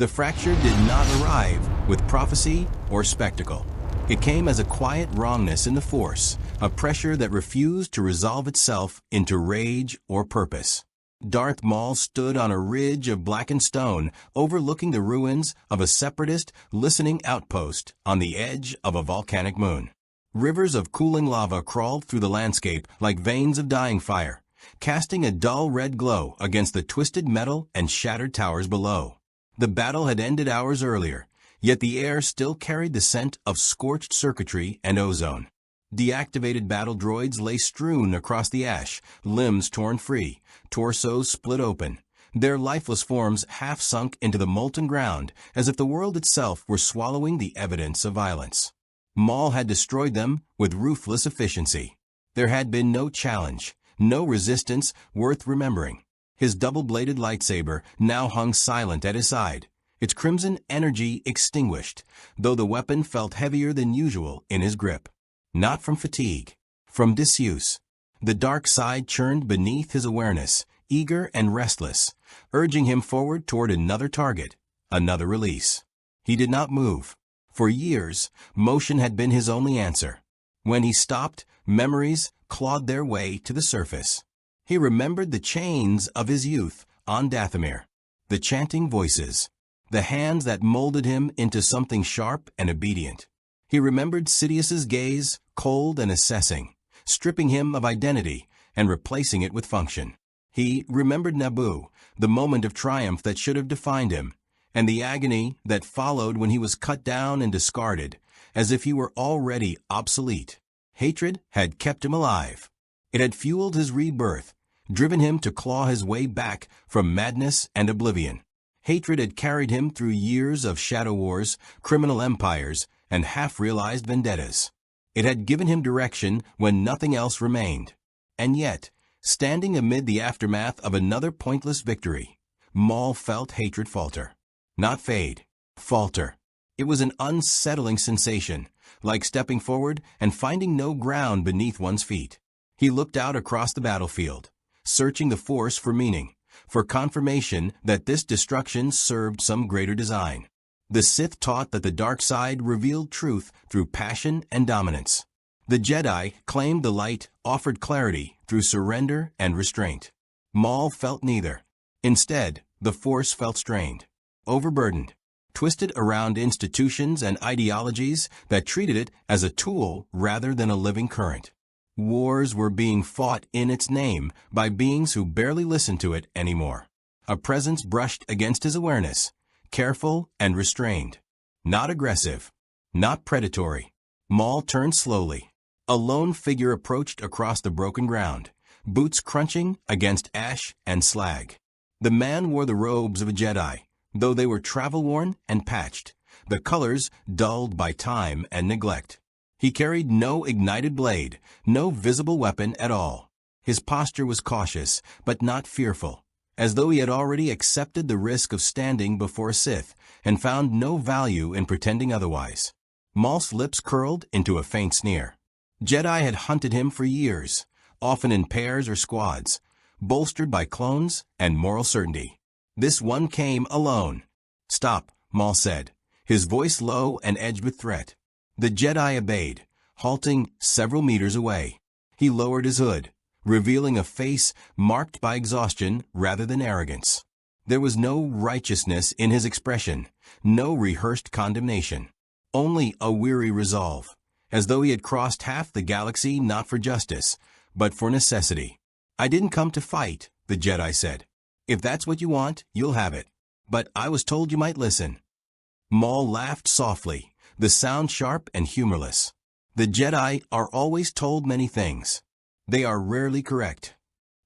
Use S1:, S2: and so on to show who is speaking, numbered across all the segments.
S1: The fracture did not arrive with prophecy or spectacle. It came as a quiet wrongness in the Force, a pressure that refused to resolve itself into rage or purpose. Darth Maul stood on a ridge of blackened stone overlooking the ruins of a separatist listening outpost on the edge of a volcanic moon. Rivers of cooling lava crawled through the landscape like veins of dying fire, casting a dull red glow against the twisted metal and shattered towers below. The battle had ended hours earlier, yet the air still carried the scent of scorched circuitry and ozone. Deactivated battle droids lay strewn across the ash, limbs torn free, torsos split open, their lifeless forms half sunk into the molten ground as if the world itself were swallowing the evidence of violence. Maul had destroyed them with ruthless efficiency. There had been no challenge, no resistance worth remembering. His double-bladed lightsaber now hung silent at his side, its crimson energy extinguished, though the weapon felt heavier than usual in his grip. Not from fatigue, from disuse. The dark side churned beneath his awareness, eager and restless, urging him forward toward another target, another release. He did not move. For years, motion had been his only answer. When he stopped, memories clawed their way to the surface. He remembered the chains of his youth on Dathomir, the chanting voices, the hands that molded him into something sharp and obedient. He remembered Sidious's gaze, cold and assessing, stripping him of identity and replacing it with function. He remembered Naboo, the moment of triumph that should have defined him, and the agony that followed when he was cut down and discarded, as if he were already obsolete. Hatred had kept him alive. It had fueled his rebirth, driven him to claw his way back from madness and oblivion. Hatred had carried him through years of shadow wars, criminal empires, and half-realized vendettas. It had given him direction when nothing else remained. And yet, standing amid the aftermath of another pointless victory, Maul felt hatred falter. Not fade, falter. It was an unsettling sensation, like stepping forward and finding no ground beneath one's feet. He looked out across the battlefield, searching the Force for meaning, for confirmation that this destruction served some greater design. The Sith taught that the dark side revealed truth through passion and dominance. The Jedi claimed the light offered clarity through surrender and restraint. Maul felt neither. Instead, the Force felt strained, overburdened, twisted around institutions and ideologies that treated it as a tool rather than a living current. Wars were being fought in its name by beings who barely listened to it anymore. A presence brushed against his awareness, careful and restrained. Not aggressive, not predatory. Maul turned slowly. A lone figure approached across the broken ground, boots crunching against ash and slag. The man wore the robes of a Jedi, though they were travel-worn and patched, the colors dulled by time and neglect. He carried no ignited blade, no visible weapon at all. His posture was cautious, but not fearful, as though he had already accepted the risk of standing before a Sith and found no value in pretending otherwise. Maul's lips curled into a faint sneer. Jedi had hunted him for years, often in pairs or squads, bolstered by clones and moral certainty. This one came alone. "Stop," Maul said, his voice low and edged with threat. The Jedi obeyed, halting several meters away. He lowered his hood, revealing a face marked by exhaustion rather than arrogance. There was no righteousness in his expression, no rehearsed condemnation, only a weary resolve, as though he had crossed half the galaxy not for justice, but for necessity. "I didn't come to fight," the Jedi said. "If that's what you want, you'll have it. But I was told you might listen." Maul laughed softly, the sound sharp and humorless. The Jedi are always told many things. They are rarely correct.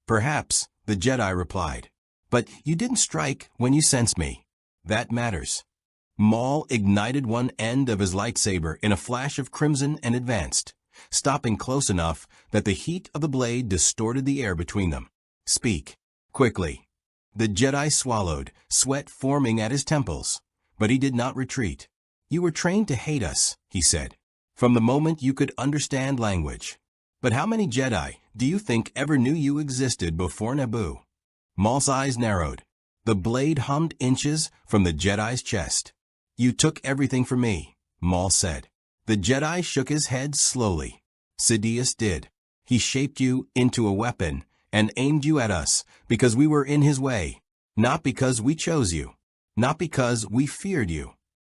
S1: "Perhaps," the Jedi replied. "But you didn't strike when you sensed me. That matters." Maul ignited one end of his lightsaber in a flash of crimson and advanced, stopping close enough that the heat of the blade distorted the air between them. "Speak. Quickly." The Jedi swallowed, sweat forming at his temples, but he did not retreat. "You were trained to hate us," he said, "from the moment you could understand language. But how many Jedi do you think ever knew you existed before Naboo?" Maul's eyes narrowed. The blade hummed inches from the Jedi's chest. "You took everything from me," Maul said. The Jedi shook his head slowly. "Sidious did. He shaped you into a weapon and aimed you at us because we were in his way, not because we chose you, not because we feared you."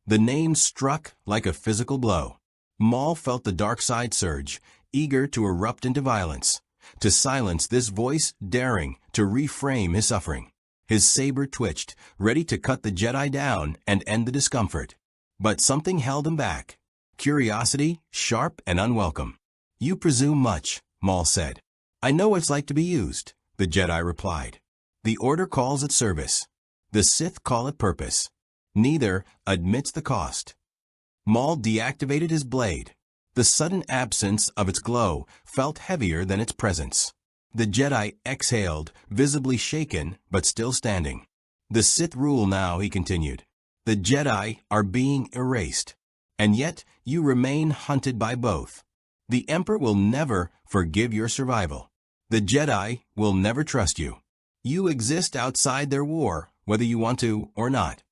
S1: The name struck like a physical blow. Maul felt the dark side surge, eager to erupt into violence, to silence this voice, daring to reframe his suffering. His saber twitched, ready to cut the Jedi down and end the discomfort. But something held him back. Curiosity, sharp and unwelcome. "You presume much," Maul said. "I know what it's like to be used," the Jedi replied. "The Order calls it service. The Sith call it purpose. Neither admits the cost." Maul deactivated his blade. The sudden absence of its glow felt heavier than its presence. The Jedi exhaled, visibly shaken but still standing. "The Sith rule now," he continued. "The Jedi are being erased. And yet you remain hunted by both. The Emperor will never forgive your survival. The Jedi will never trust you. You exist outside their war, whether you want to or not."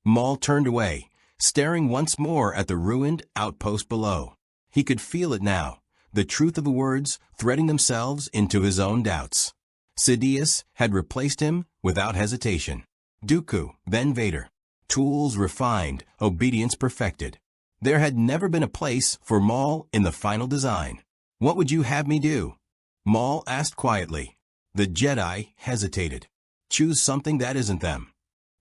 S1: Maul turned away, staring once more at the ruined outpost below. He could feel it now, the truth of the words threading themselves into his own doubts. Sidious had replaced him without hesitation. Dooku, then Vader. Tools refined, obedience perfected. There had never been a place for Maul in the final design. "What would you have me do?" Maul asked quietly. The Jedi hesitated. "Choose something that isn't them."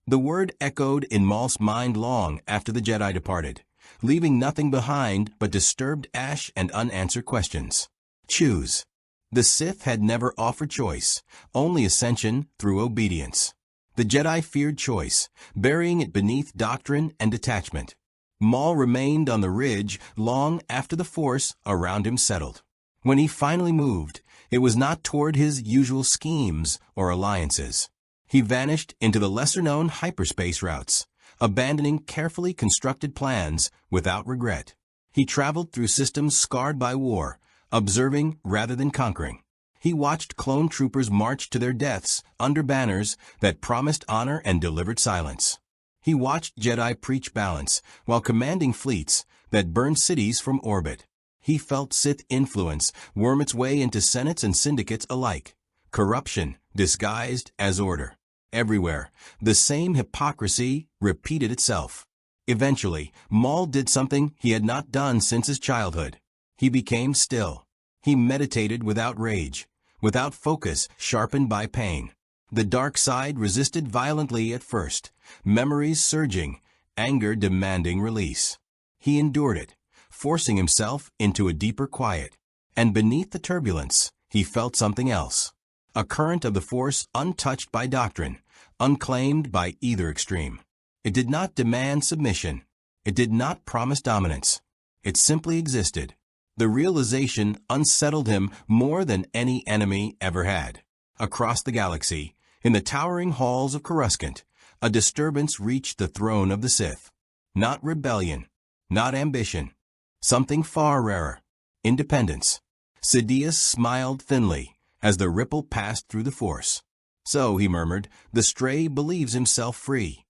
S1: The word echoed in Maul's mind long after the Jedi departed, leaving nothing behind but disturbed ash and unanswered questions. Choose. The Sith had never offered choice, only ascension through obedience. The Jedi feared choice, burying it beneath doctrine and detachment. Maul remained on the ridge long after the Force around him settled. When he finally moved, it was not toward his usual schemes or alliances. He vanished into the lesser-known hyperspace routes, abandoning carefully constructed plans without regret. He traveled through systems scarred by war, observing rather than conquering. He watched clone troopers march to their deaths under banners that promised honor and delivered silence. He watched Jedi preach balance while commanding fleets that burned cities from orbit. He felt Sith influence worm its way into senates and syndicates alike. Corruption disguised as order. Everywhere, the same hypocrisy repeated itself. Eventually, Maul did something he had not done since his childhood. He became still. He meditated without rage, without focus sharpened by pain. The dark side resisted violently at first, memories surging, anger demanding release. He endured it, forcing himself into a deeper quiet. And beneath the turbulence, he felt something else. A current of the Force untouched by doctrine, unclaimed by either extreme. It did not demand submission. It did not promise dominance. It simply existed. The realization unsettled him more than any enemy ever had. Across the galaxy, in the towering halls of Coruscant, a disturbance reached the throne of the Sith. Not rebellion, not ambition. Something far rarer. Independence. Sidious smiled thinly as the ripple passed through the Force. "So," he murmured, "the stray believes himself free."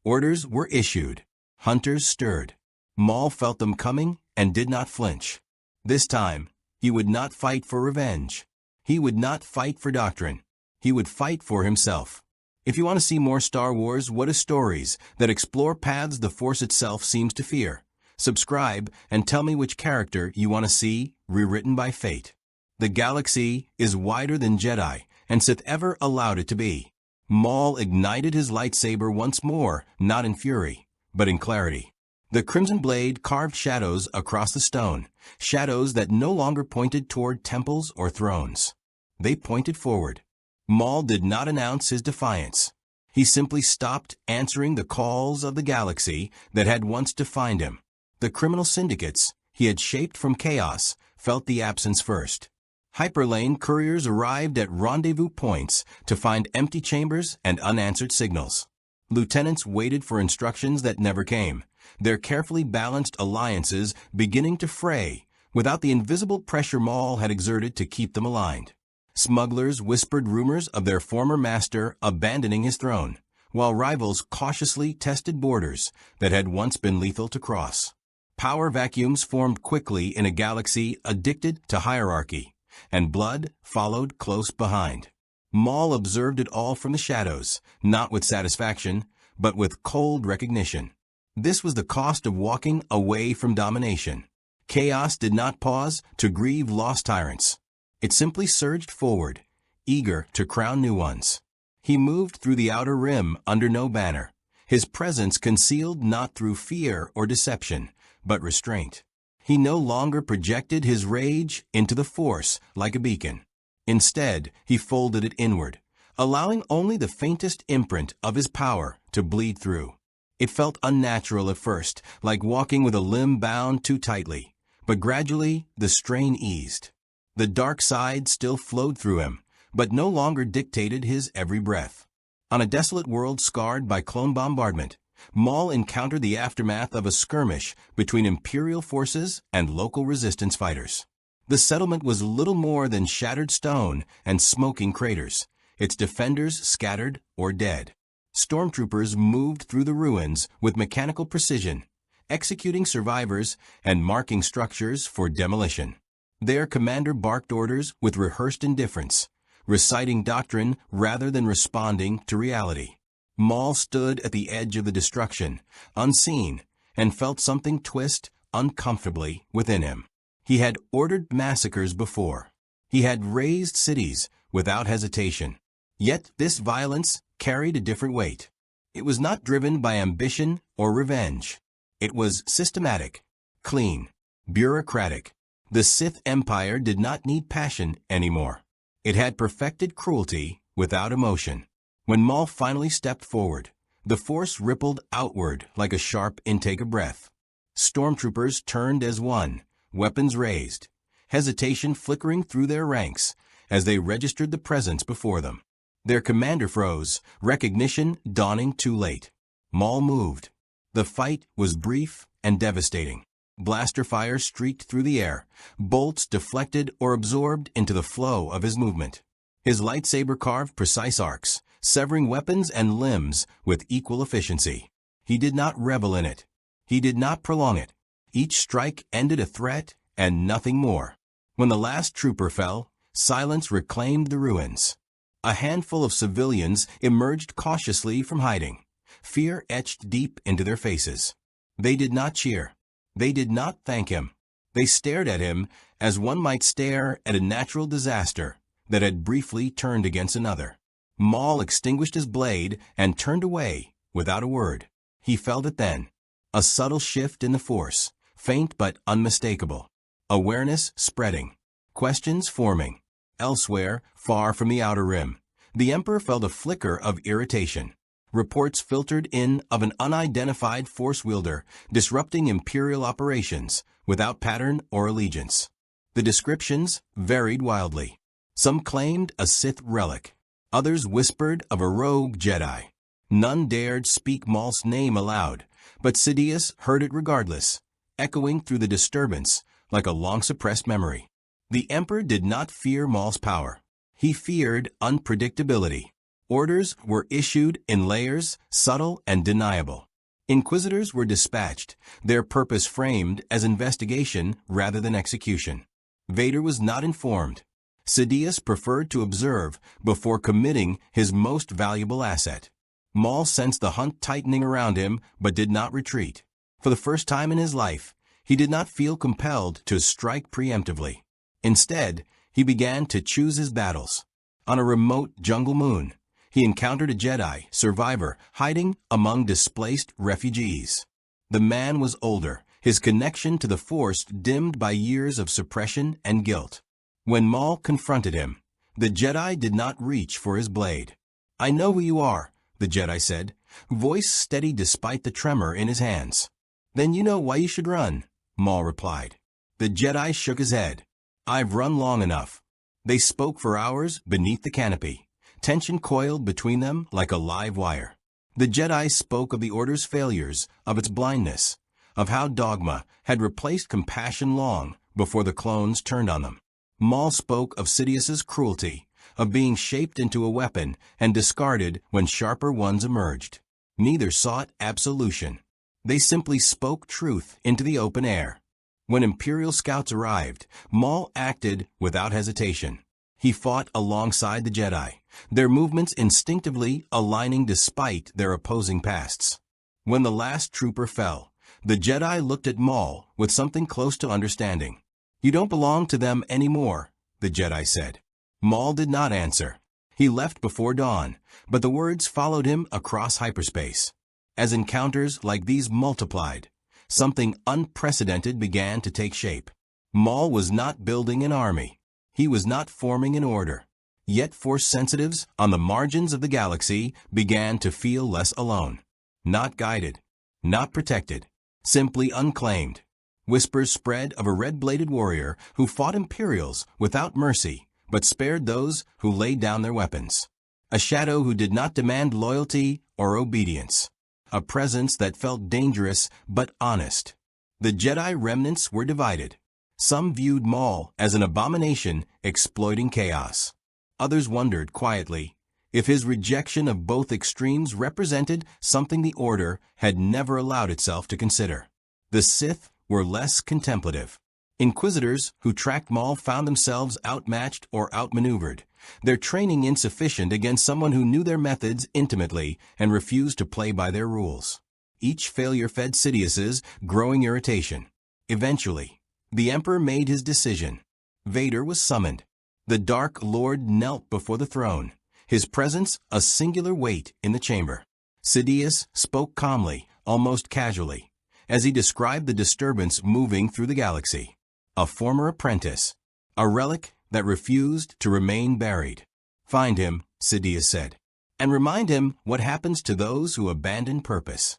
S1: Orders were issued. Hunters stirred. Maul felt them coming and did not flinch. This time, he would not fight for revenge. He would not fight for doctrine. He would fight for himself. If you want to see more Star Wars What If stories that explore paths the Force itself seems to fear, subscribe and tell me which character you want to see rewritten by fate. The galaxy is wider than Jedi and Sith ever allowed it to be. Maul ignited his lightsaber once more, not in fury, but in clarity. The crimson blade carved shadows across the stone, shadows that no longer pointed toward temples or thrones. They pointed forward. Maul did not announce his defiance. He simply stopped answering the calls of the galaxy that had once defined him. The criminal syndicates he had shaped from chaos felt the absence first. Hyperlane couriers arrived at rendezvous points to find empty chambers and unanswered signals. Lieutenants waited for instructions that never came, their carefully balanced alliances beginning to fray without the invisible pressure Maul had exerted to keep them aligned. Smugglers whispered rumors of their former master abandoning his throne, while rivals cautiously tested borders that had once been lethal to cross. Power vacuums formed quickly in a galaxy addicted to hierarchy, and blood followed close behind. Maul observed it all from the shadows, not with satisfaction, but with cold recognition. This was the cost of walking away from domination. Chaos did not pause to grieve lost tyrants. It simply surged forward, eager to crown new ones. He moved through the outer rim under no banner, his presence concealed not through fear or deception, but restraint. He no longer projected his rage into the Force like a beacon. Instead, he folded it inward, allowing only the faintest imprint of his power to bleed through. It felt unnatural at first, like walking with a limb bound too tightly, but gradually the strain eased. The dark side still flowed through him, but no longer dictated his every breath. On a desolate world scarred by clone bombardment, Maul encountered the aftermath of a skirmish between Imperial forces and local resistance fighters. The settlement was little more than shattered stone and smoking craters, its defenders scattered or dead. Stormtroopers moved through the ruins with mechanical precision, executing survivors and marking structures for demolition. Their commander barked orders with rehearsed indifference, reciting doctrine rather than responding to reality. Maul stood at the edge of the destruction, unseen, and felt something twist uncomfortably within him. He had ordered massacres before. He had razed cities without hesitation. Yet this violence carried a different weight. It was not driven by ambition or revenge. It was systematic, clean, bureaucratic. The Sith Empire did not need passion anymore. It had perfected cruelty without emotion. When Maul finally stepped forward, the Force rippled outward like a sharp intake of breath. Stormtroopers turned as one, weapons raised, hesitation flickering through their ranks as they registered the presence before them. Their commander froze, recognition dawning too late. Maul moved. The fight was brief and devastating. Blaster fire streaked through the air, bolts deflected or absorbed into the flow of his movement. His lightsaber carved precise arcs, severing weapons and limbs with equal efficiency. He did not revel in it. He did not prolong it. Each strike ended a threat and nothing more. When the last trooper fell, silence reclaimed the ruins. A handful of civilians emerged cautiously from hiding, fear etched deep into their faces. They did not cheer. They did not thank him. They stared at him as one might stare at a natural disaster that had briefly turned against another. Maul extinguished his blade and turned away without a word. He felt it then. A subtle shift in the Force, faint but unmistakable. Awareness spreading. Questions forming. Elsewhere, far from the outer rim, the Emperor felt a flicker of irritation. Reports filtered in of an unidentified Force wielder disrupting Imperial operations without pattern or allegiance. The descriptions varied wildly. Some claimed a Sith relic. Others whispered of a rogue Jedi. None dared speak Maul's name aloud, but Sidious heard it regardless, echoing through the disturbance like a long-suppressed memory. The Emperor did not fear Maul's power. He feared unpredictability. Orders were issued in layers, subtle and deniable. Inquisitors were dispatched, their purpose framed as investigation rather than execution. Vader was not informed. Sidious preferred to observe before committing his most valuable asset. Maul sensed the hunt tightening around him but did not retreat. For the first time in his life, he did not feel compelled to strike preemptively. Instead, he began to choose his battles. On a remote jungle moon, he encountered a Jedi survivor hiding among displaced refugees. The man was older, his connection to the Force dimmed by years of suppression and guilt. When Maul confronted him, the Jedi did not reach for his blade. "I know who you are," the Jedi said, voice steady despite the tremor in his hands. "Then you know why you should run," Maul replied. The Jedi shook his head. "I've run long enough." They spoke for hours beneath the canopy. Tension coiled between them like a live wire. The Jedi spoke of the Order's failures, of its blindness, of how dogma had replaced compassion long before the clones turned on them. Maul spoke of Sidious's cruelty, of being shaped into a weapon and discarded when sharper ones emerged. Neither sought absolution. They simply spoke truth into the open air. When Imperial scouts arrived, Maul acted without hesitation. He fought alongside the Jedi, their movements instinctively aligning despite their opposing pasts. When the last trooper fell, the Jedi looked at Maul with something close to understanding. "You don't belong to them anymore," the Jedi said. Maul did not answer. He left before dawn, but the words followed him across hyperspace. As encounters like these multiplied, something unprecedented began to take shape. Maul was not building an army. He was not forming an order. Yet Force sensitives on the margins of the galaxy began to feel less alone. Not guided, not protected, simply unclaimed. Whispers spread of a red-bladed warrior who fought Imperials without mercy, but spared those who laid down their weapons. A shadow who did not demand loyalty or obedience. A presence that felt dangerous but honest. The Jedi remnants were divided. Some viewed Maul as an abomination exploiting chaos. Others wondered quietly if his rejection of both extremes represented something the Order had never allowed itself to consider. The Sith were less contemplative. Inquisitors who tracked Maul found themselves outmatched or outmaneuvered, their training insufficient against someone who knew their methods intimately and refused to play by their rules. Each failure fed Sidious's growing irritation. Eventually, the Emperor made his decision. Vader was summoned. The Dark Lord knelt before the throne, his presence a singular weight in the chamber. Sidious spoke calmly, almost casually, as he described the disturbance moving through the galaxy. A former apprentice, a relic that refused to remain buried. "Find him," Sidious said, "and remind him what happens to those who abandon purpose."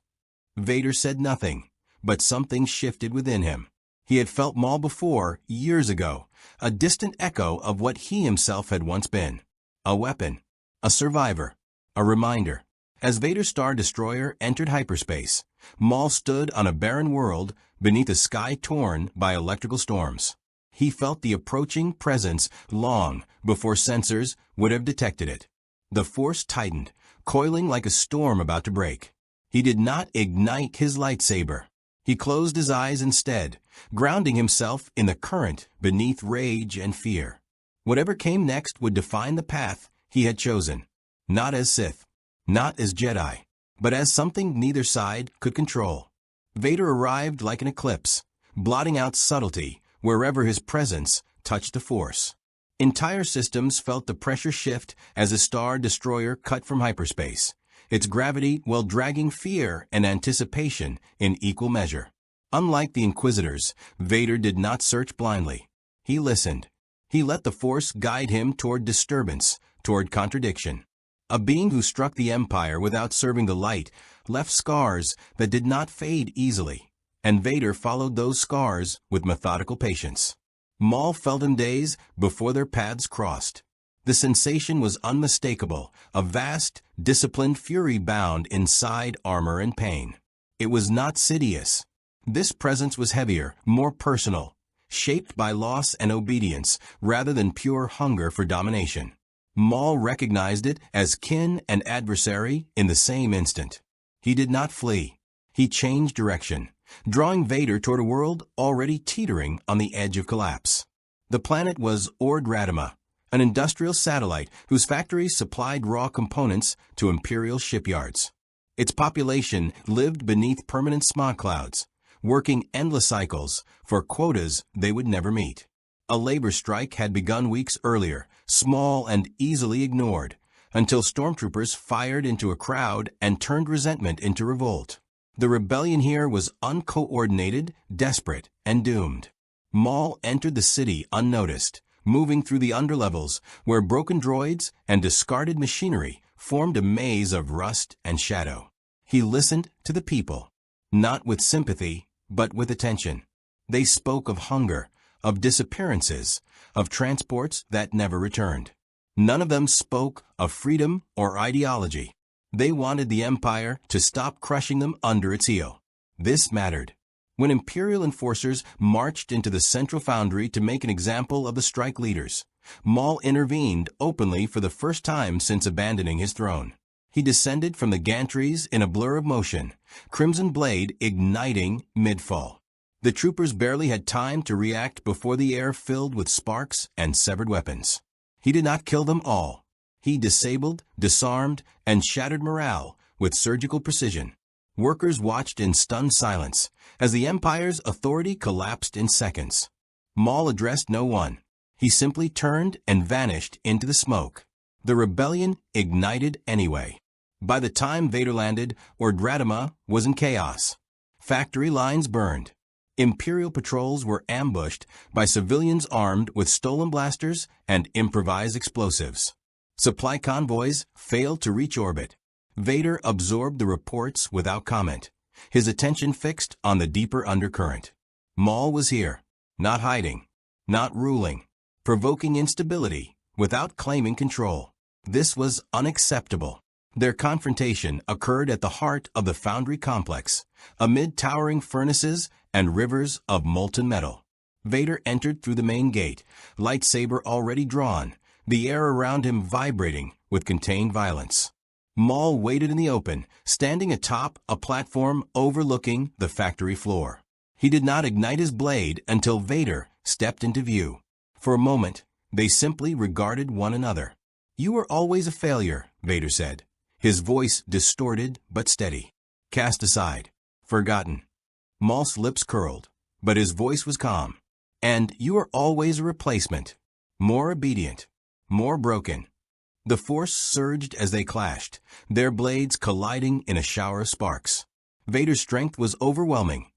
S1: Vader said nothing, but something shifted within him. He had felt Maul before, years ago, a distant echo of what he himself had once been. A weapon, a survivor, a reminder. As Vader's Star Destroyer entered hyperspace, Maul stood on a barren world beneath a sky torn by electrical storms. He felt the approaching presence long before sensors would have detected it. The Force tightened, coiling like a storm about to break. He did not ignite his lightsaber. He closed his eyes instead, grounding himself in the current beneath rage and fear. Whatever came next would define the path he had chosen. Not as Sith, not as Jedi, but as something neither side could control. Vader arrived like an eclipse, blotting out subtlety wherever his presence touched the Force. Entire systems felt the pressure shift as a Star Destroyer cut from hyperspace, its gravity while dragging fear and anticipation in equal measure. Unlike the Inquisitors, Vader did not search blindly. He listened. He let the Force guide him toward disturbance, toward contradiction. A being who struck the Empire without serving the light left scars that did not fade easily, and Vader followed those scars with methodical patience. Maul felt him days before their paths crossed. The sensation was unmistakable, a vast, disciplined fury bound inside armor and pain. It was not Sidious. This presence was heavier, more personal, shaped by loss and obedience rather than pure hunger for domination. Maul recognized it as kin and adversary in the same instant. He did not flee. He changed direction, drawing Vader toward a world already teetering on the edge of collapse. The planet was Ord Radima, an industrial satellite whose factories supplied raw components to Imperial shipyards. Its population lived beneath permanent smog clouds, working endless cycles for quotas they would never meet. A labor strike had begun weeks earlier, small and easily ignored, until stormtroopers fired into a crowd and turned resentment into revolt. The rebellion here was uncoordinated, desperate, and doomed. Maul entered the city unnoticed, moving through the underlevels where broken droids and discarded machinery formed a maze of rust and shadow. He listened to the people, not with sympathy, but with attention. They spoke of hunger, of disappearances, of transports that never returned. None of them spoke of freedom or ideology. They wanted the Empire to stop crushing them under its heel. This mattered. When Imperial enforcers marched into the central foundry to make an example of the strike leaders, Maul intervened openly for the first time since abandoning his throne. He descended from the gantries in a blur of motion, crimson blade igniting mid-fall. The troopers barely had time to react before the air filled with sparks and severed weapons. He did not kill them all. He disabled, disarmed, and shattered morale with surgical precision. Workers watched in stunned silence as the Empire's authority collapsed in seconds. Maul addressed no one. He simply turned and vanished into the smoke. The rebellion ignited anyway. By the time Vader landed, Ordradama was in chaos. Factory lines burned. Imperial patrols were ambushed by civilians armed with stolen blasters and improvised explosives. Supply convoys failed to reach orbit. Vader absorbed the reports without comment, his attention fixed on the deeper undercurrent. Maul was here, not hiding, not ruling, provoking instability without claiming control. This was unacceptable. Their confrontation occurred at the heart of the foundry complex, amid towering furnaces and rivers of molten metal. Vader entered through the main gate, lightsaber already drawn, the air around him vibrating with contained violence. Maul waited in the open, standing atop a platform overlooking the factory floor. He did not ignite his blade until Vader stepped into view. For a moment, they simply regarded one another. "You were always a failure," Vader said, his voice distorted but steady. "Cast aside. Forgotten." Maul's lips curled, but his voice was calm. "And you are always a replacement. More obedient. More broken." The force surged as they clashed, their blades colliding in a shower of sparks. Vader's strength was overwhelming,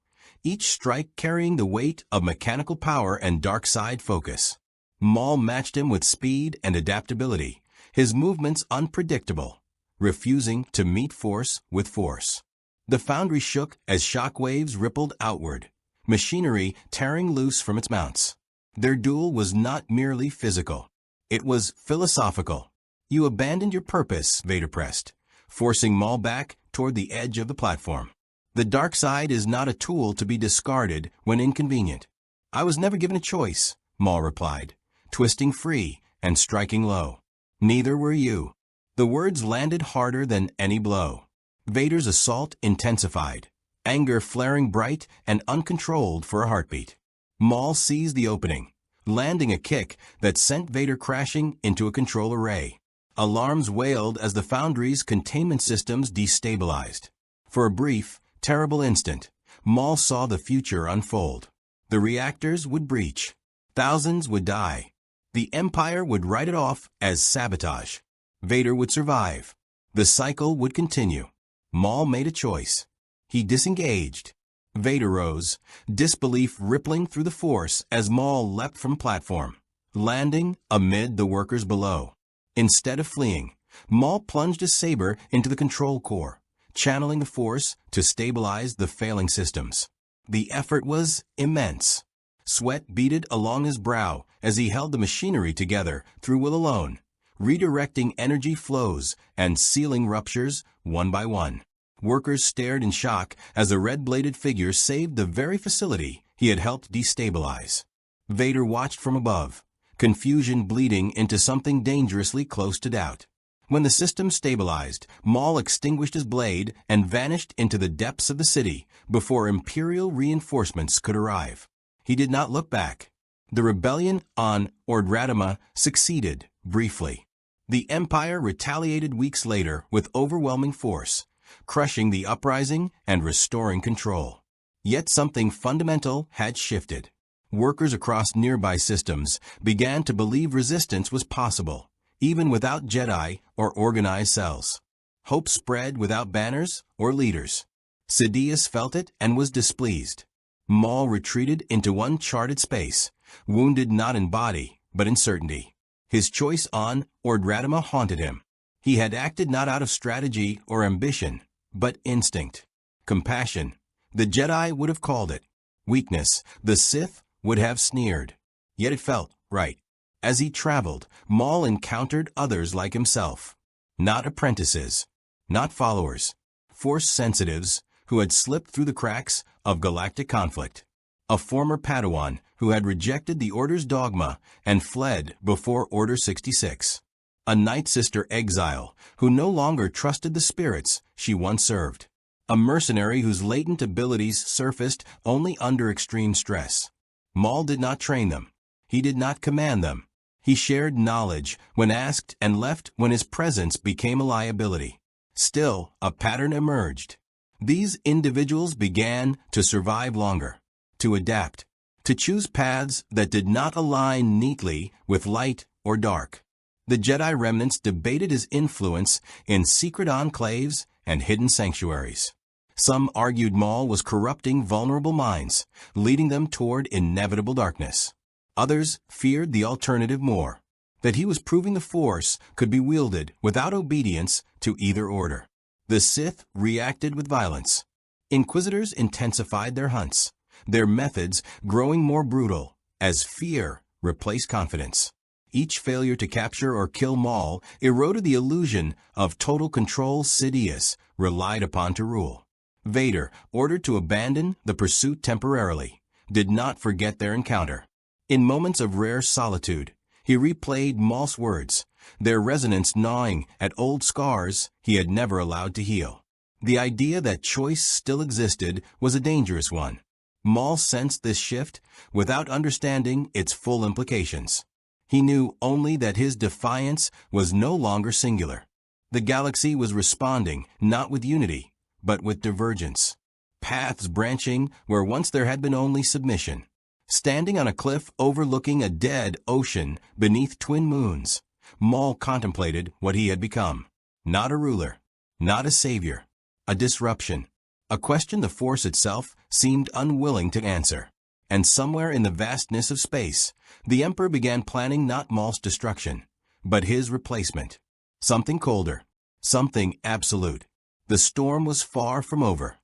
S1: each strike carrying the weight of mechanical power and dark side focus. Maul matched him with speed and adaptability, his movements unpredictable, refusing to meet force with force. The foundry shook as shock waves rippled outward, machinery tearing loose from its mounts. Their duel was not merely physical. It was philosophical. "You abandoned your purpose," Vader pressed, forcing Maul back toward the edge of the platform. "The dark side is not a tool to be discarded when inconvenient." "I was never given a choice," Maul replied, twisting free and striking low. "Neither were you." The words landed harder than any blow. Vader's assault intensified, anger flaring bright and uncontrolled for a heartbeat. Maul seized the opening, landing a kick that sent Vader crashing into a control array. Alarms wailed as the foundry's containment systems destabilized. For a brief, terrible instant, Maul saw the future unfold. The reactors would breach. Thousands would die. The Empire would write it off as sabotage. Vader would survive. The cycle would continue. Maul made a choice. He disengaged. Vader rose, disbelief rippling through the force as Maul leapt from platform, landing amid the workers below. Instead of fleeing, Maul plunged his saber into the control core, channeling the force to stabilize the failing systems. The effort was immense. Sweat beaded along his brow as he held the machinery together through will alone, redirecting energy flows and sealing ruptures one by one. Workers stared in shock as the red-bladed figure saved the very facility he had helped destabilize. Vader watched from above, confusion bleeding into something dangerously close to doubt. When the system stabilized, Maul extinguished his blade and vanished into the depths of the city before Imperial reinforcements could arrive. He did not look back. The rebellion on Ordradama succeeded, briefly. The Empire retaliated weeks later with overwhelming force, crushing the uprising and restoring control. Yet something fundamental had shifted. Workers across nearby systems began to believe resistance was possible, even without Jedi or organized cells. Hope spread without banners or leaders. Sidious felt it and was displeased. Maul retreated into uncharted space, wounded not in body, but in certainty. His choice on Ordradama haunted him. He had acted not out of strategy or ambition, but instinct. Compassion. The Jedi would have called it. Weakness. The Sith would have sneered. Yet it felt right. As he traveled, Maul encountered others like himself. Not apprentices. Not followers. Force sensitives who had slipped through the cracks of galactic conflict. a former Padawan who had rejected the Order's dogma and fled before Order 66. A Night Sister exile who no longer trusted the spirits she once served. A mercenary whose latent abilities surfaced only under extreme stress. Maul did not train them. He did not command them. He shared knowledge when asked and left when his presence became a liability. Still, a pattern emerged. These individuals began to survive longer, to adapt, to choose paths that did not align neatly with light or dark. The Jedi remnants debated his influence in secret enclaves and hidden sanctuaries. Some argued Maul was corrupting vulnerable minds, leading them toward inevitable darkness. Others feared the alternative more, that he was proving the Force could be wielded without obedience to either order. The Sith reacted with violence. Inquisitors intensified their hunts, their methods growing more brutal as fear replaced confidence. Each failure to capture or kill Maul eroded the illusion of total control Sidious relied upon to rule. Vader, ordered to abandon the pursuit temporarily, did not forget their encounter. In moments of rare solitude, he replayed Maul's words, their resonance gnawing at old scars he had never allowed to heal. The idea that choice still existed was a dangerous one. Maul sensed this shift without understanding its full implications. He knew only that his defiance was no longer singular. The galaxy was responding not with unity, but with divergence. Paths branching where once there had been only submission. Standing on a cliff overlooking a dead ocean beneath twin moons, Maul contemplated what he had become. Not a ruler, not a savior, a disruption. A question the Force itself seemed unwilling to answer. And somewhere in the vastness of space, the Emperor began planning not Maul's destruction, but his replacement. Something colder, something absolute. The storm was far from over.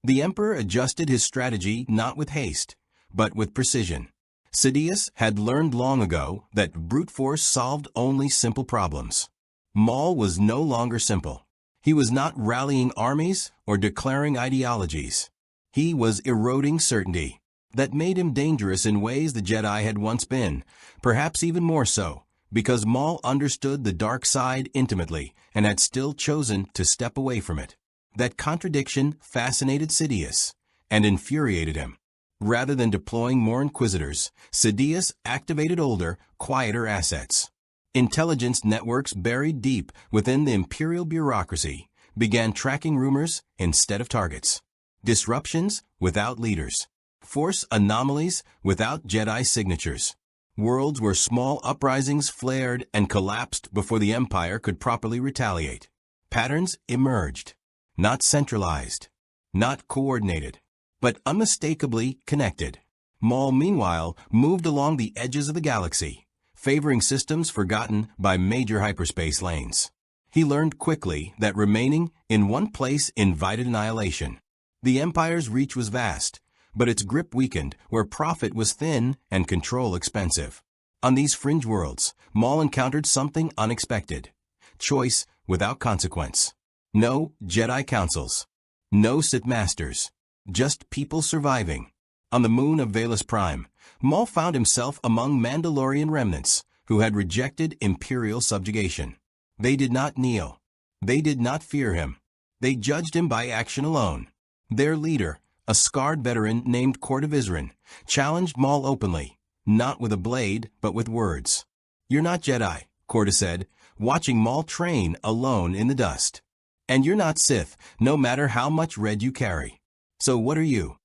S1: The Emperor adjusted his strategy not with haste, but with precision. Sidious had learned long ago that brute force solved only simple problems. Maul was no longer simple. He was not rallying armies or declaring ideologies. He was eroding certainty. That made him dangerous in ways the Jedi had once been, perhaps even more so, because Maul understood the dark side intimately and had still chosen to step away from it. That contradiction fascinated Sidious and infuriated him. Rather than deploying more Inquisitors, Sidious activated older, quieter assets. Intelligence networks buried deep within the Imperial bureaucracy began tracking rumors instead of targets. Disruptions without leaders. Force anomalies without Jedi signatures. Worlds where small uprisings flared and collapsed before the Empire could properly retaliate. Patterns emerged. Not centralized. Not coordinated. But unmistakably connected. Maul, meanwhile, moved along the edges of the galaxy, favoring systems forgotten by major hyperspace lanes. He learned quickly that remaining in one place invited annihilation. The Empire's reach was vast, but its grip weakened where profit was thin and control expensive. On these fringe worlds, Maul encountered something unexpected. Choice without consequence. No Jedi councils. No Sith masters. Just people surviving. On the moon of Valus Prime, Maul found himself among Mandalorian remnants who had rejected Imperial subjugation. They did not kneel. They did not fear him. They judged him by action alone. Their leader, a scarred veteran named Court of Izrin, challenged Maul openly, not with a blade, but with words. "You're not Jedi," Corta said, watching Maul train alone in the dust. "And you're not Sith, no matter how much red you carry. So what are you?"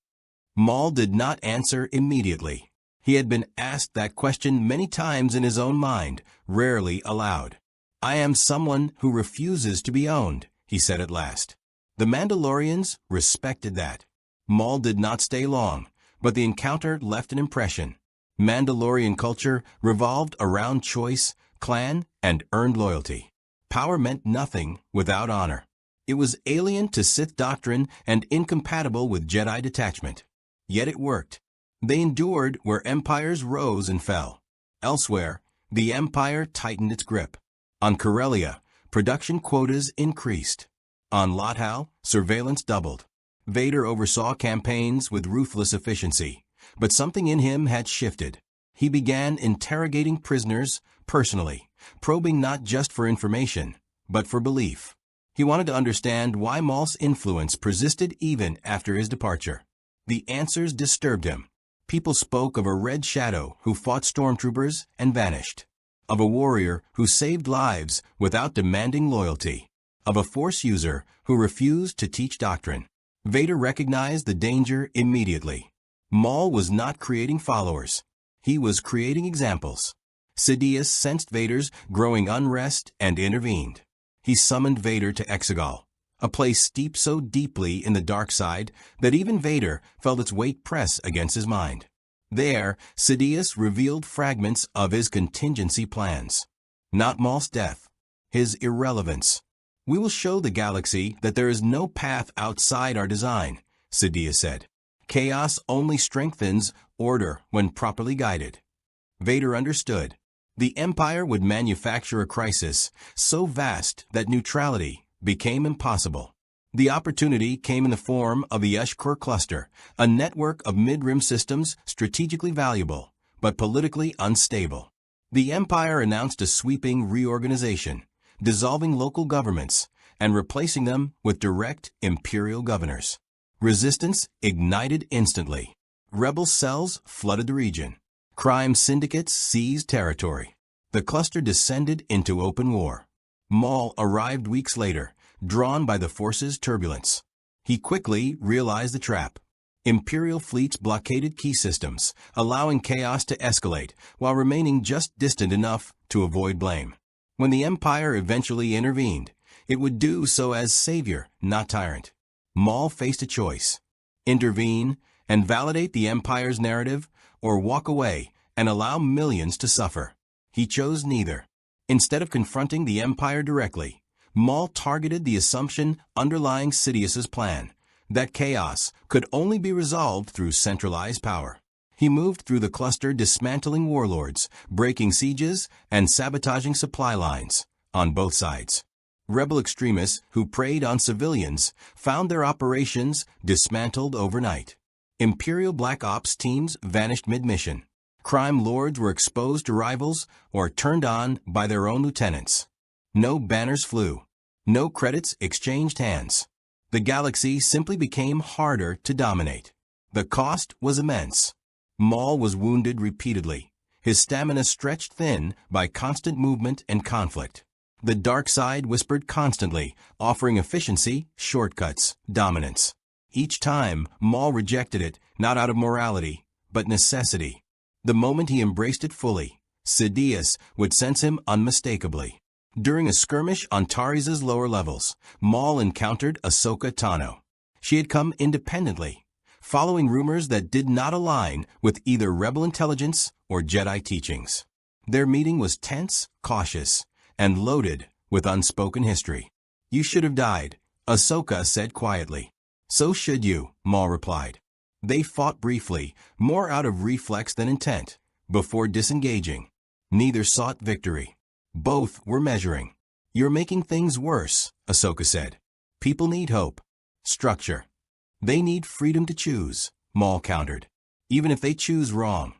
S1: Maul did not answer immediately. He had been asked that question many times in his own mind, rarely aloud. "I am someone who refuses to be owned," he said at last. The Mandalorians respected that. Maul did not stay long, but the encounter left an impression. Mandalorian culture revolved around choice, clan, and earned loyalty. Power meant nothing without honor. It was alien to Sith doctrine and incompatible with Jedi detachment. Yet it worked. They endured where empires rose and fell. Elsewhere, the Empire tightened its grip. On Corellia, production quotas increased. On Lothal, surveillance doubled. Vader oversaw campaigns with ruthless efficiency, But something in him had shifted. He began interrogating prisoners personally, probing not just for information, but for belief. He wanted to understand why Maul's influence persisted even after his departure. The answers disturbed him. People spoke of a red shadow who fought stormtroopers and vanished, of a warrior who saved lives without demanding loyalty, of a Force user who refused to teach doctrine. Vader recognized the danger immediately. Maul was not creating followers. He was creating examples. Sidious sensed Vader's growing unrest and intervened. He summoned Vader to Exegol, a place steeped so deeply in the dark side that even Vader felt its weight press against his mind. There, Sidious revealed fragments of his contingency plans. Not Maul's death, his irrelevance. "We will show the galaxy that there is no path outside our design," Sidious said. "Chaos only strengthens order when properly guided." Vader understood. The Empire would manufacture a crisis so vast that neutrality became impossible. The opportunity came in the form of the Ushkur Cluster, a network of mid-rim systems strategically valuable, but politically unstable. The Empire announced a sweeping reorganization, dissolving local governments and replacing them with direct imperial governors. Resistance ignited instantly. Rebel cells flooded the region. Crime syndicates seized territory. The cluster descended into open war. Maul arrived weeks later, drawn by the Force's turbulence. He quickly realized the trap. Imperial fleets blockaded key systems, allowing chaos to escalate while remaining just distant enough to avoid blame. When the Empire eventually intervened, it would do so as savior, not tyrant. Maul faced a choice: intervene and validate the Empire's narrative, or walk away and allow millions to suffer. He chose neither. Instead of confronting the Empire directly, Maul targeted the assumption underlying Sidious's plan, that chaos could only be resolved through centralized power. He moved through the cluster dismantling warlords, breaking sieges, and sabotaging supply lines on both sides. Rebel extremists who preyed on civilians found their operations dismantled overnight. Imperial Black Ops teams vanished mid-mission. Crime lords were exposed to rivals or turned on by their own lieutenants. No banners flew. No credits exchanged hands. The galaxy simply became harder to dominate. The cost was immense. Maul was wounded repeatedly, his stamina stretched thin by constant movement and conflict. The dark side whispered constantly, offering efficiency, shortcuts, dominance. Each time, Maul rejected it, not out of morality, but necessity. The moment he embraced it fully, Sidious would sense him unmistakably. During a skirmish on Tariz's lower levels, Maul encountered Ahsoka Tano. She had come independently, following rumors that did not align with either rebel intelligence or Jedi teachings. Their meeting was tense, cautious, and loaded with unspoken history. "You should have died," Ahsoka said quietly. "So should you," Maul replied. They fought briefly, more out of reflex than intent, before disengaging. Neither sought victory. Both were measuring. "You're making things worse," Ahsoka said. "People need hope. Structure. They need freedom to choose," Maul countered. "Even if they choose wrong."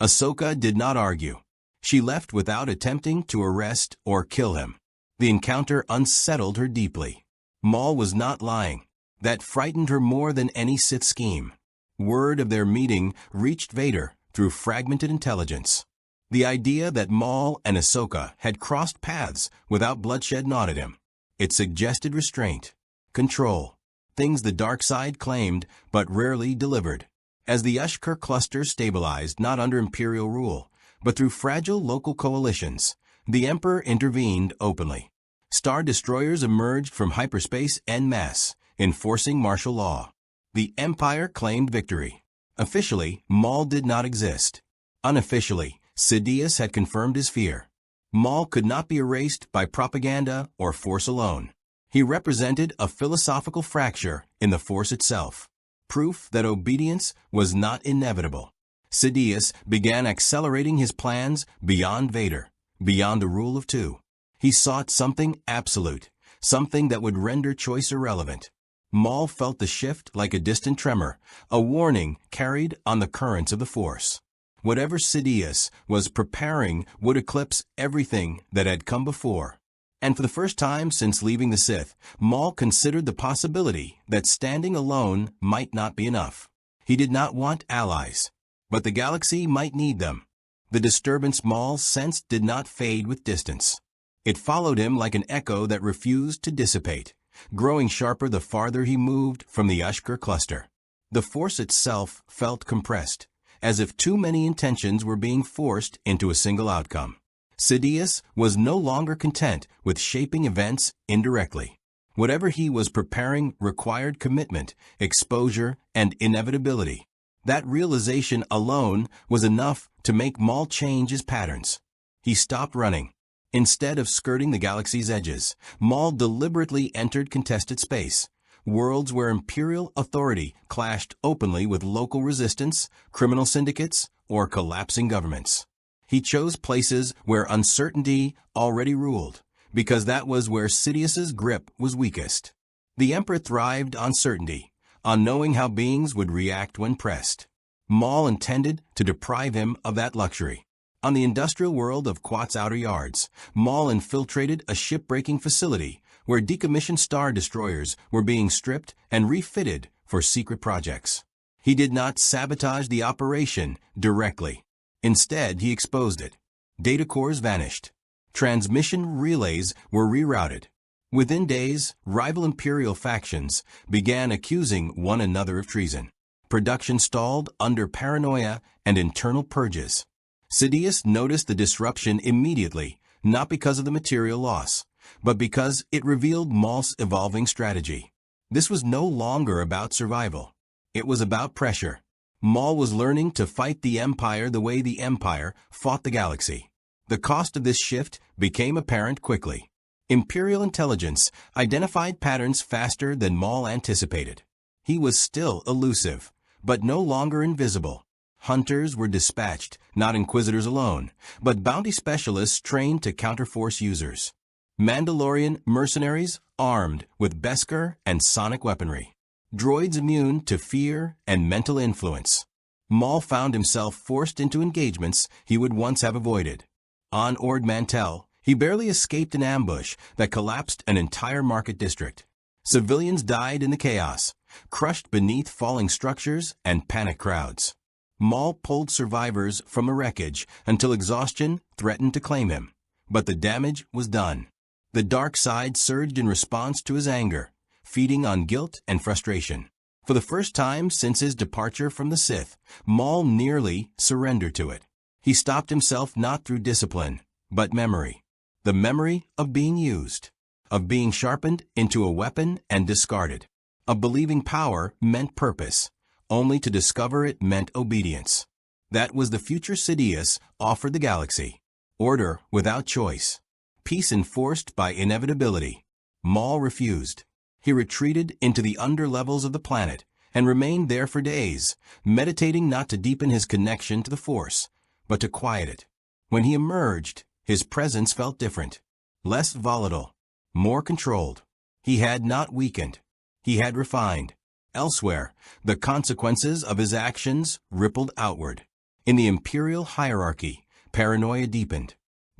S1: Ahsoka did not argue. She left without attempting to arrest or kill him. The encounter unsettled her deeply. Maul was not lying. That frightened her more than any Sith scheme. Word of their meeting reached Vader through fragmented intelligence. The idea that Maul and Ahsoka had crossed paths without bloodshed gnawed at him. It suggested restraint, control, things the dark side claimed but rarely delivered. As the Ushkur cluster stabilized not under Imperial rule, but through fragile local coalitions, the Emperor intervened openly. Star destroyers emerged from hyperspace en masse, enforcing martial law. The Empire claimed victory. Officially, Maul did not exist. Unofficially, Sidious had confirmed his fear. Maul could not be erased by propaganda or Force alone. He represented a philosophical fracture in the Force itself, proof that obedience was not inevitable. Sidious began accelerating his plans beyond Vader, beyond the rule of two. He sought something absolute, something that would render choice irrelevant. Maul felt the shift like a distant tremor, a warning carried on the currents of the Force. Whatever Sidious was preparing would eclipse everything that had come before. And for the first time since leaving the Sith, Maul considered the possibility that standing alone might not be enough. He did not want allies, but the galaxy might need them. The disturbance Maul sensed did not fade with distance. It followed him like an echo that refused to dissipate, growing sharper the farther he moved from the Ushkur cluster. The Force itself felt compressed, as if too many intentions were being forced into a single outcome. Sidious was no longer content with shaping events indirectly. Whatever he was preparing required commitment, exposure, and inevitability. That realization alone was enough to make Maul change his patterns. He stopped running. Instead of skirting the galaxy's edges, Maul deliberately entered contested space, worlds where imperial authority clashed openly with local resistance, criminal syndicates, or collapsing governments. He chose places where uncertainty already ruled, because that was where Sidious's grip was weakest. The Emperor thrived on certainty, on knowing how beings would react when pressed. Maul intended to deprive him of that luxury. On the industrial world of Quat's outer yards, Maul infiltrated a ship-breaking facility where decommissioned star destroyers were being stripped and refitted for secret projects. He did not sabotage the operation directly. Instead, he exposed it. Data cores vanished. Transmission relays were rerouted. Within days, rival imperial factions began accusing one another of treason. Production stalled under paranoia and internal purges. Sidious noticed the disruption immediately, not because of the material loss, but because it revealed Maul's evolving strategy. This was no longer about survival. It was about pressure. Maul was learning to fight the Empire the way the Empire fought the galaxy. The cost of this shift became apparent quickly. Imperial intelligence identified patterns faster than Maul anticipated. He was still elusive, but no longer invisible. Hunters were dispatched, not Inquisitors alone, but bounty specialists trained to counter Force users. Mandalorian mercenaries armed with Beskar and sonic weaponry. Droids immune to fear and mental influence. Maul found himself forced into engagements he would once have avoided. On Ord Mantell, he barely escaped an ambush that collapsed an entire market district. Civilians died in the chaos, crushed beneath falling structures and panicked crowds. Maul pulled survivors from the wreckage until exhaustion threatened to claim him. But the damage was done. The dark side surged in response to his anger, feeding on guilt and frustration. For the first time since his departure from the Sith, Maul nearly surrendered to it. He stopped himself not through discipline, but memory. The memory of being used, of being sharpened into a weapon and discarded, of believing power meant purpose, only to discover it meant obedience. That was the future Sidious offered the galaxy. Order without choice. Peace enforced by inevitability. Maul refused. He retreated into the underlevels of the planet and remained there for days, meditating not to deepen his connection to the Force, but to quiet it. When he emerged, his presence felt different, less volatile, more controlled. He had not weakened. He had refined. Elsewhere, the consequences of his actions rippled outward. In the imperial hierarchy, paranoia deepened.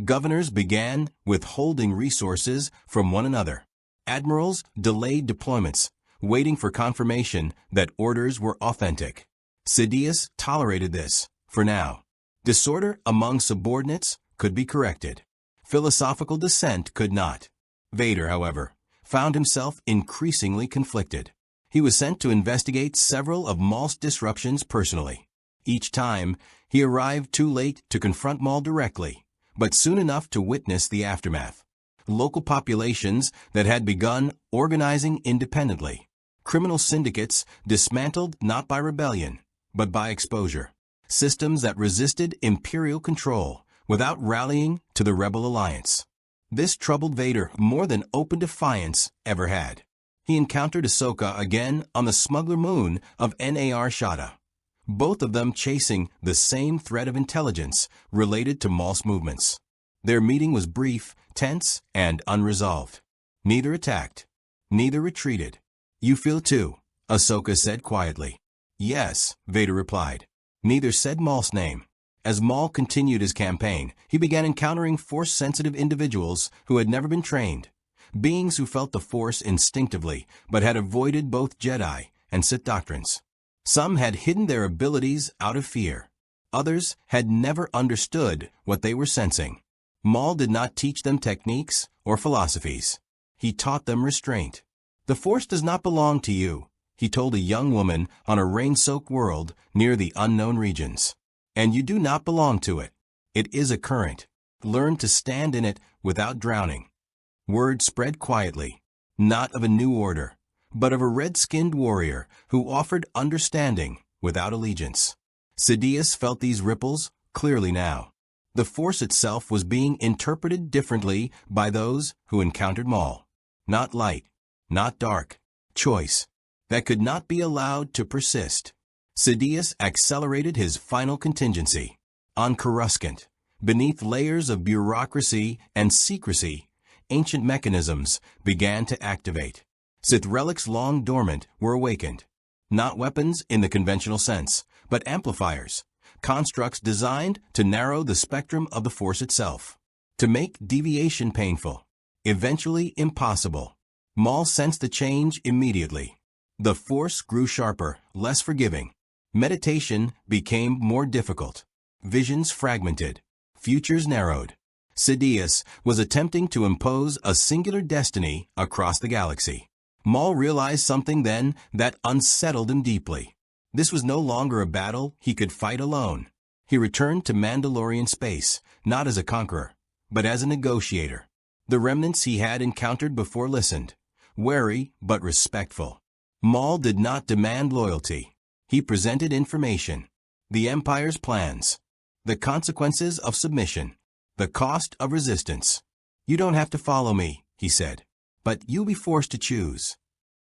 S1: Governors began withholding resources from one another. Admirals delayed deployments, waiting for confirmation that orders were authentic. Sidious tolerated this, for now. Disorder among subordinates could be corrected. Philosophical dissent could not. Vader, however, found himself increasingly conflicted. He was sent to investigate several of Maul's disruptions personally. Each time, he arrived too late to confront Maul directly, but soon enough to witness the aftermath. Local populations that had begun organizing independently. Criminal syndicates dismantled not by rebellion, but by exposure. Systems that resisted imperial control without rallying to the rebel alliance. This troubled Vader more than open defiance ever had. He encountered Ahsoka again on the smuggler moon of Nar Shaddaa, both of them chasing the same thread of intelligence related to Maul's movements. Their meeting was brief, tense, and unresolved. Neither attacked. Neither retreated. You feel too, Ahsoka said quietly. Yes, Vader replied. Neither said Maul's name. As Maul continued his campaign, he began encountering Force-sensitive individuals who had never been trained. Beings who felt the Force instinctively, but had avoided both Jedi and Sith doctrines. Some had hidden their abilities out of fear. Others had never understood what they were sensing. Maul did not teach them techniques or philosophies. He taught them restraint. The Force does not belong to you, he told a young woman on a rain-soaked world near the unknown regions. And you do not belong to it. It is a current. Learn to stand in it without drowning. Word spread quietly, not of a new order, but of a red-skinned warrior who offered understanding without allegiance. Sidious felt these ripples clearly now. The Force itself was being interpreted differently by those who encountered Maul. Not light, not dark, choice. That could not be allowed to persist. Sidious accelerated his final contingency. On Coruscant, beneath layers of bureaucracy and secrecy, ancient mechanisms began to activate. Sith relics long dormant were awakened. Not weapons in the conventional sense, but amplifiers, constructs designed to narrow the spectrum of the Force itself, to make deviation painful, eventually impossible. Maul sensed the change immediately. The Force grew sharper, less forgiving. Meditation became more difficult. Visions fragmented. Futures narrowed. Sidious was attempting to impose a singular destiny across the galaxy. Maul realized something then that unsettled him deeply. This was no longer a battle he could fight alone. He returned to Mandalorian space, not as a conqueror, but as a negotiator. The remnants he had encountered before listened, wary but respectful. Maul did not demand loyalty. He presented information, the Empire's plans, the consequences of submission, the cost of resistance. You don't have to follow me, he said, but you'll be forced to choose.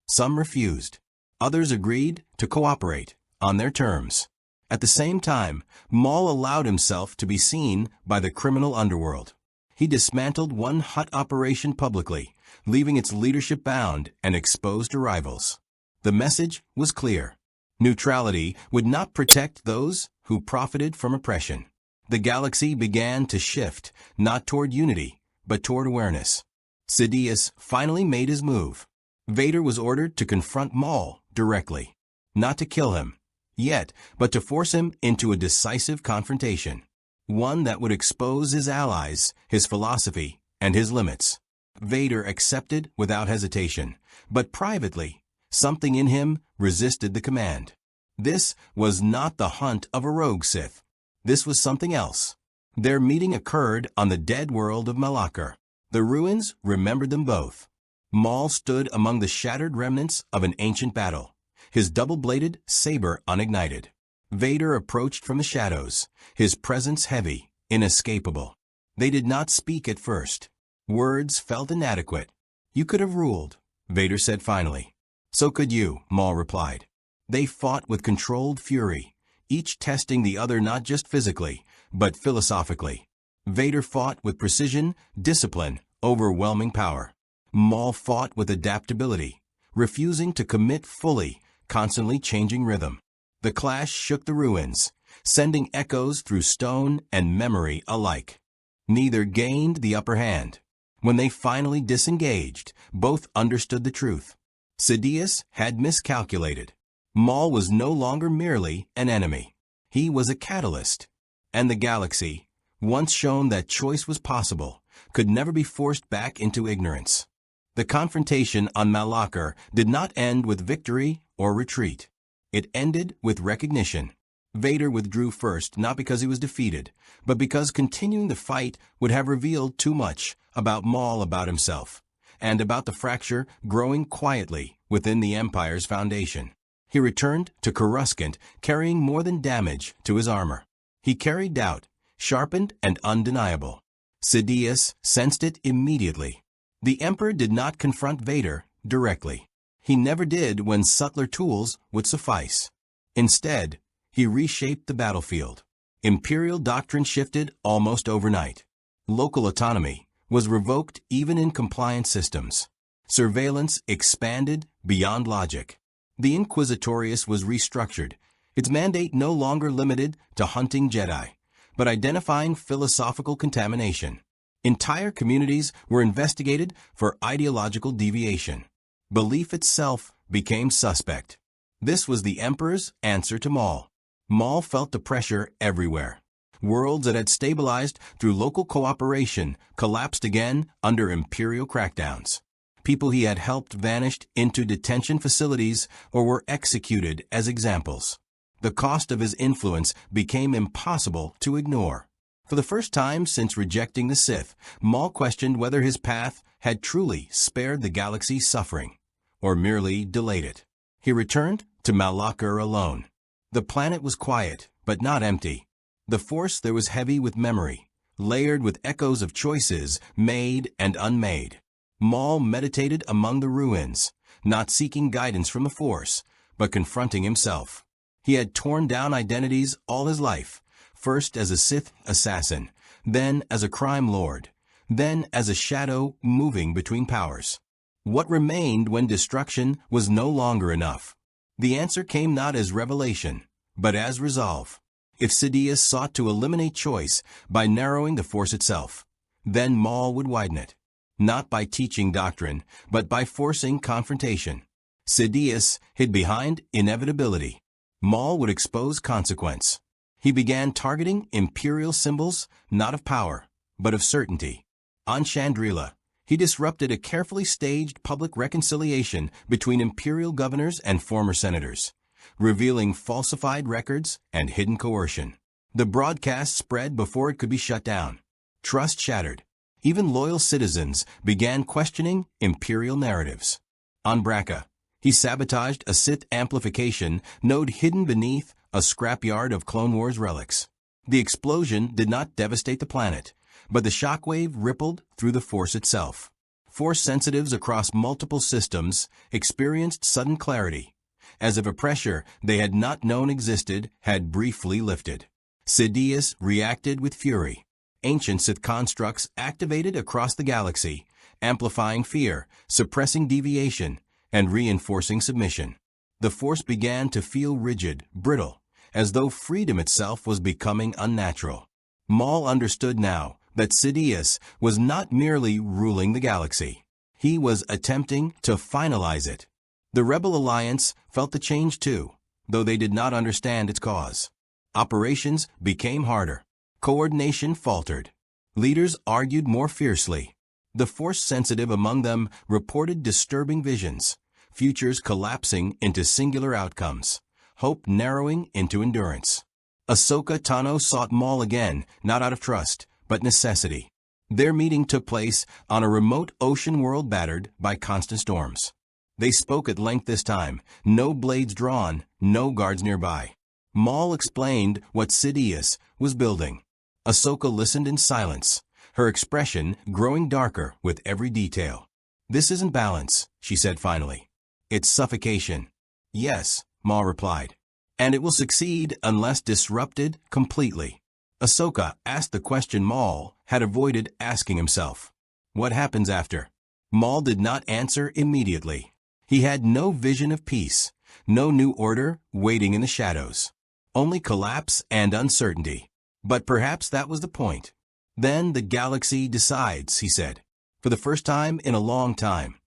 S1: Some refused. Others agreed to cooperate on their terms. At the same time, Maul allowed himself to be seen by the criminal underworld. He dismantled one hut operation publicly, leaving its leadership bound and exposed to rivals. The message was clear. Neutrality would not protect those who profited from oppression. The galaxy began to shift, not toward unity, but toward awareness. Sidious finally made his move. Vader was ordered to confront Maul directly, not to kill him, yet, but to force him into a decisive confrontation, one that would expose his allies, his philosophy, and his limits. Vader accepted without hesitation, but privately, something in him resisted the command. This was not the hunt of a rogue Sith. This was something else. Their meeting occurred on the dead world of Malachor. The ruins remembered them both. Maul stood among the shattered remnants of an ancient battle, his double-bladed saber unignited. Vader approached from the shadows, his presence heavy, inescapable. They did not speak at first. Words felt inadequate. You could have ruled, Vader said finally. So could you, Maul replied. They fought with controlled fury, each testing the other not just physically, but philosophically. Vader fought with precision, discipline, overwhelming power. Maul fought with adaptability, refusing to commit fully, constantly changing rhythm. The clash shook the ruins, sending echoes through stone and memory alike. Neither gained the upper hand. When they finally disengaged, both understood the truth. Sidious had miscalculated. Maul was no longer merely an enemy. He was a catalyst. And the galaxy, once shown that choice was possible, could never be forced back into ignorance. The confrontation on Malachor did not end with victory or retreat. It ended with recognition. Vader withdrew first not because he was defeated, but because continuing the fight would have revealed too much about Maul, about himself, and about the fracture growing quietly within the Empire's foundation. He returned to Coruscant carrying more than damage to his armor. He carried doubt, sharpened and undeniable. Sidious sensed it immediately. The Emperor did not confront Vader directly. He never did when subtler tools would suffice. Instead, he reshaped the battlefield. Imperial doctrine shifted almost overnight. Local autonomy was revoked even in compliant systems. Surveillance expanded beyond logic. The Inquisitorius was restructured, its mandate no longer limited to hunting Jedi, but identifying philosophical contamination. Entire communities were investigated for ideological deviation. Belief itself became suspect. This was the Emperor's answer to Maul. Maul felt the pressure everywhere. Worlds that had stabilized through local cooperation collapsed again under Imperial crackdowns. People he had helped vanished into detention facilities or were executed as examples. The cost of his influence became impossible to ignore. For the first time since rejecting the Sith, Maul questioned whether his path had truly spared the galaxy suffering, or merely delayed it. He returned to Malachor alone. The planet was quiet, but not empty. The Force there was heavy with memory, layered with echoes of choices made and unmade. Maul meditated among the ruins, not seeking guidance from the Force, but confronting himself. He had torn down identities all his life, first as a Sith assassin, then as a crime lord, then as a shadow moving between powers. What remained when destruction was no longer enough? The answer came not as revelation, but as resolve. If Sidious sought to eliminate choice by narrowing the Force itself, then Maul would widen it, not by teaching doctrine, but by forcing confrontation. Sidious hid behind inevitability. Maul would expose consequence. He began targeting Imperial symbols, not of power, but of certainty. On Chandrila, he disrupted a carefully staged public reconciliation between Imperial governors and former senators, revealing falsified records and hidden coercion. The broadcast spread before it could be shut down. Trust shattered. Even loyal citizens began questioning Imperial narratives. On Braca, he sabotaged a Sith amplification node hidden beneath a scrapyard of Clone Wars relics. The explosion did not devastate the planet, but the shockwave rippled through the Force itself. Force sensitives across multiple systems experienced sudden clarity, as if a pressure they had not known existed had briefly lifted. Sidious reacted with fury. Ancient Sith constructs activated across the galaxy, amplifying fear, suppressing deviation, and reinforcing submission. The Force began to feel rigid, brittle, as though freedom itself was becoming unnatural. Maul understood now that Sidious was not merely ruling the galaxy. He was attempting to finalize it. The Rebel Alliance felt the change too, though they did not understand its cause. Operations became harder. Coordination faltered. Leaders argued more fiercely. The Force-sensitive among them reported disturbing visions, futures collapsing into singular outcomes, hope narrowing into endurance. Ahsoka Tano sought Maul again, not out of trust, but necessity. Their meeting took place on a remote ocean world battered by constant storms. They spoke at length this time, no blades drawn, no guards nearby. Maul explained what Sidious was building. Ahsoka listened in silence, her expression growing darker with every detail. "This isn't balance," she said finally. "It's suffocation." "Yes," Maul replied. "And it will succeed unless disrupted completely." Ahsoka asked the question Maul had avoided asking himself. What happens after? Maul did not answer immediately. He had no vision of peace, no new order waiting in the shadows. Only collapse and uncertainty. But perhaps that was the point. "Then the galaxy decides," he said, for the first time in a long time.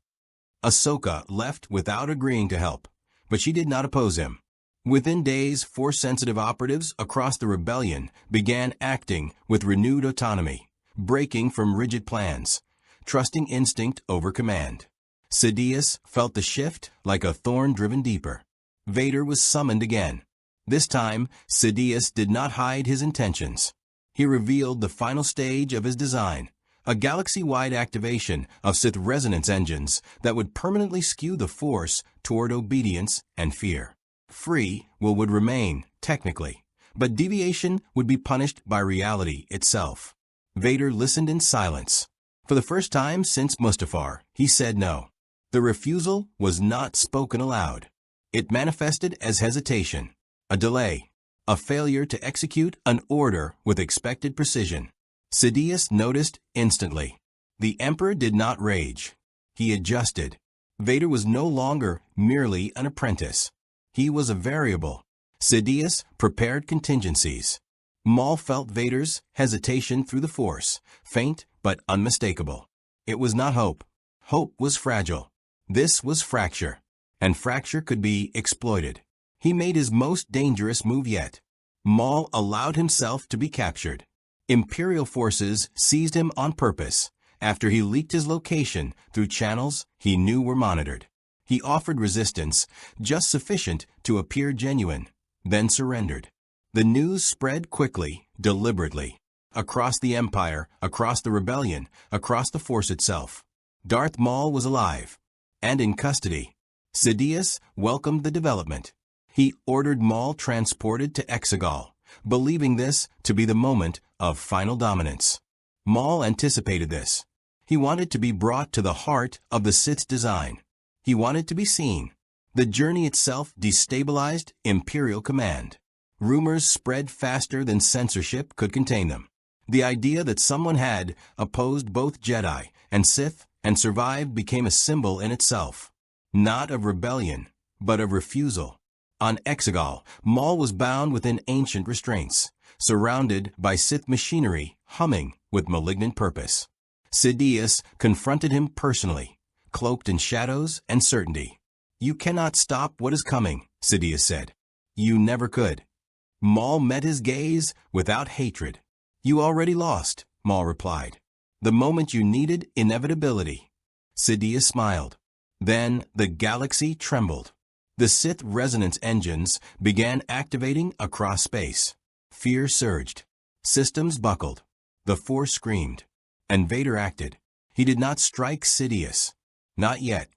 S1: Ahsoka left without agreeing to help, but she did not oppose him. Within days, Force-sensitive operatives across the rebellion began acting with renewed autonomy, breaking from rigid plans, trusting instinct over command. Sidious felt the shift like a thorn driven deeper. Vader was summoned again. This time, Sidious did not hide his intentions. He revealed the final stage of his design, a galaxy-wide activation of Sith resonance engines that would permanently skew the Force toward obedience and fear. Free will would remain, technically, but deviation would be punished by reality itself. Vader listened in silence. For the first time since Mustafar, he said no. The refusal was not spoken aloud. It manifested as hesitation, a delay, a failure to execute an order with expected precision. Sidious noticed instantly. The Emperor did not rage. He adjusted. Vader was no longer merely an apprentice. He was a variable. Sidious prepared contingencies. Maul felt Vader's hesitation through the Force, faint but unmistakable. It was not hope. Hope was fragile. This was fracture. And fracture could be exploited. He made his most dangerous move yet. Maul allowed himself to be captured. Imperial forces seized him on purpose, after he leaked his location through channels he knew were monitored. He offered resistance, just sufficient to appear genuine, then surrendered. The news spread quickly, deliberately. Across the Empire, across the Rebellion, across the Force itself. Darth Maul was alive. And in custody. Sidious welcomed the development. He ordered Maul transported to Exegol, believing this to be the moment of final dominance. Maul anticipated this. He wanted to be brought to the heart of the Sith's design. He wanted to be seen. The journey itself destabilized Imperial command. Rumors spread faster than censorship could contain them. The idea that someone had opposed both Jedi and Sith and survived became a symbol in itself. Not of rebellion, but of refusal. On Exegol, Maul was bound within ancient restraints, surrounded by Sith machinery humming with malignant purpose. Sidious confronted him personally, cloaked in shadows and certainty. "You cannot stop what is coming," Sidious said. "You never could." Maul met his gaze without hatred. "You already lost," Maul replied. "The moment you needed inevitability." Sidious smiled. Then the galaxy trembled. The Sith resonance engines began activating across space. Fear surged. Systems buckled. The Force screamed. And Vader acted. He did not strike Sidious. Not yet.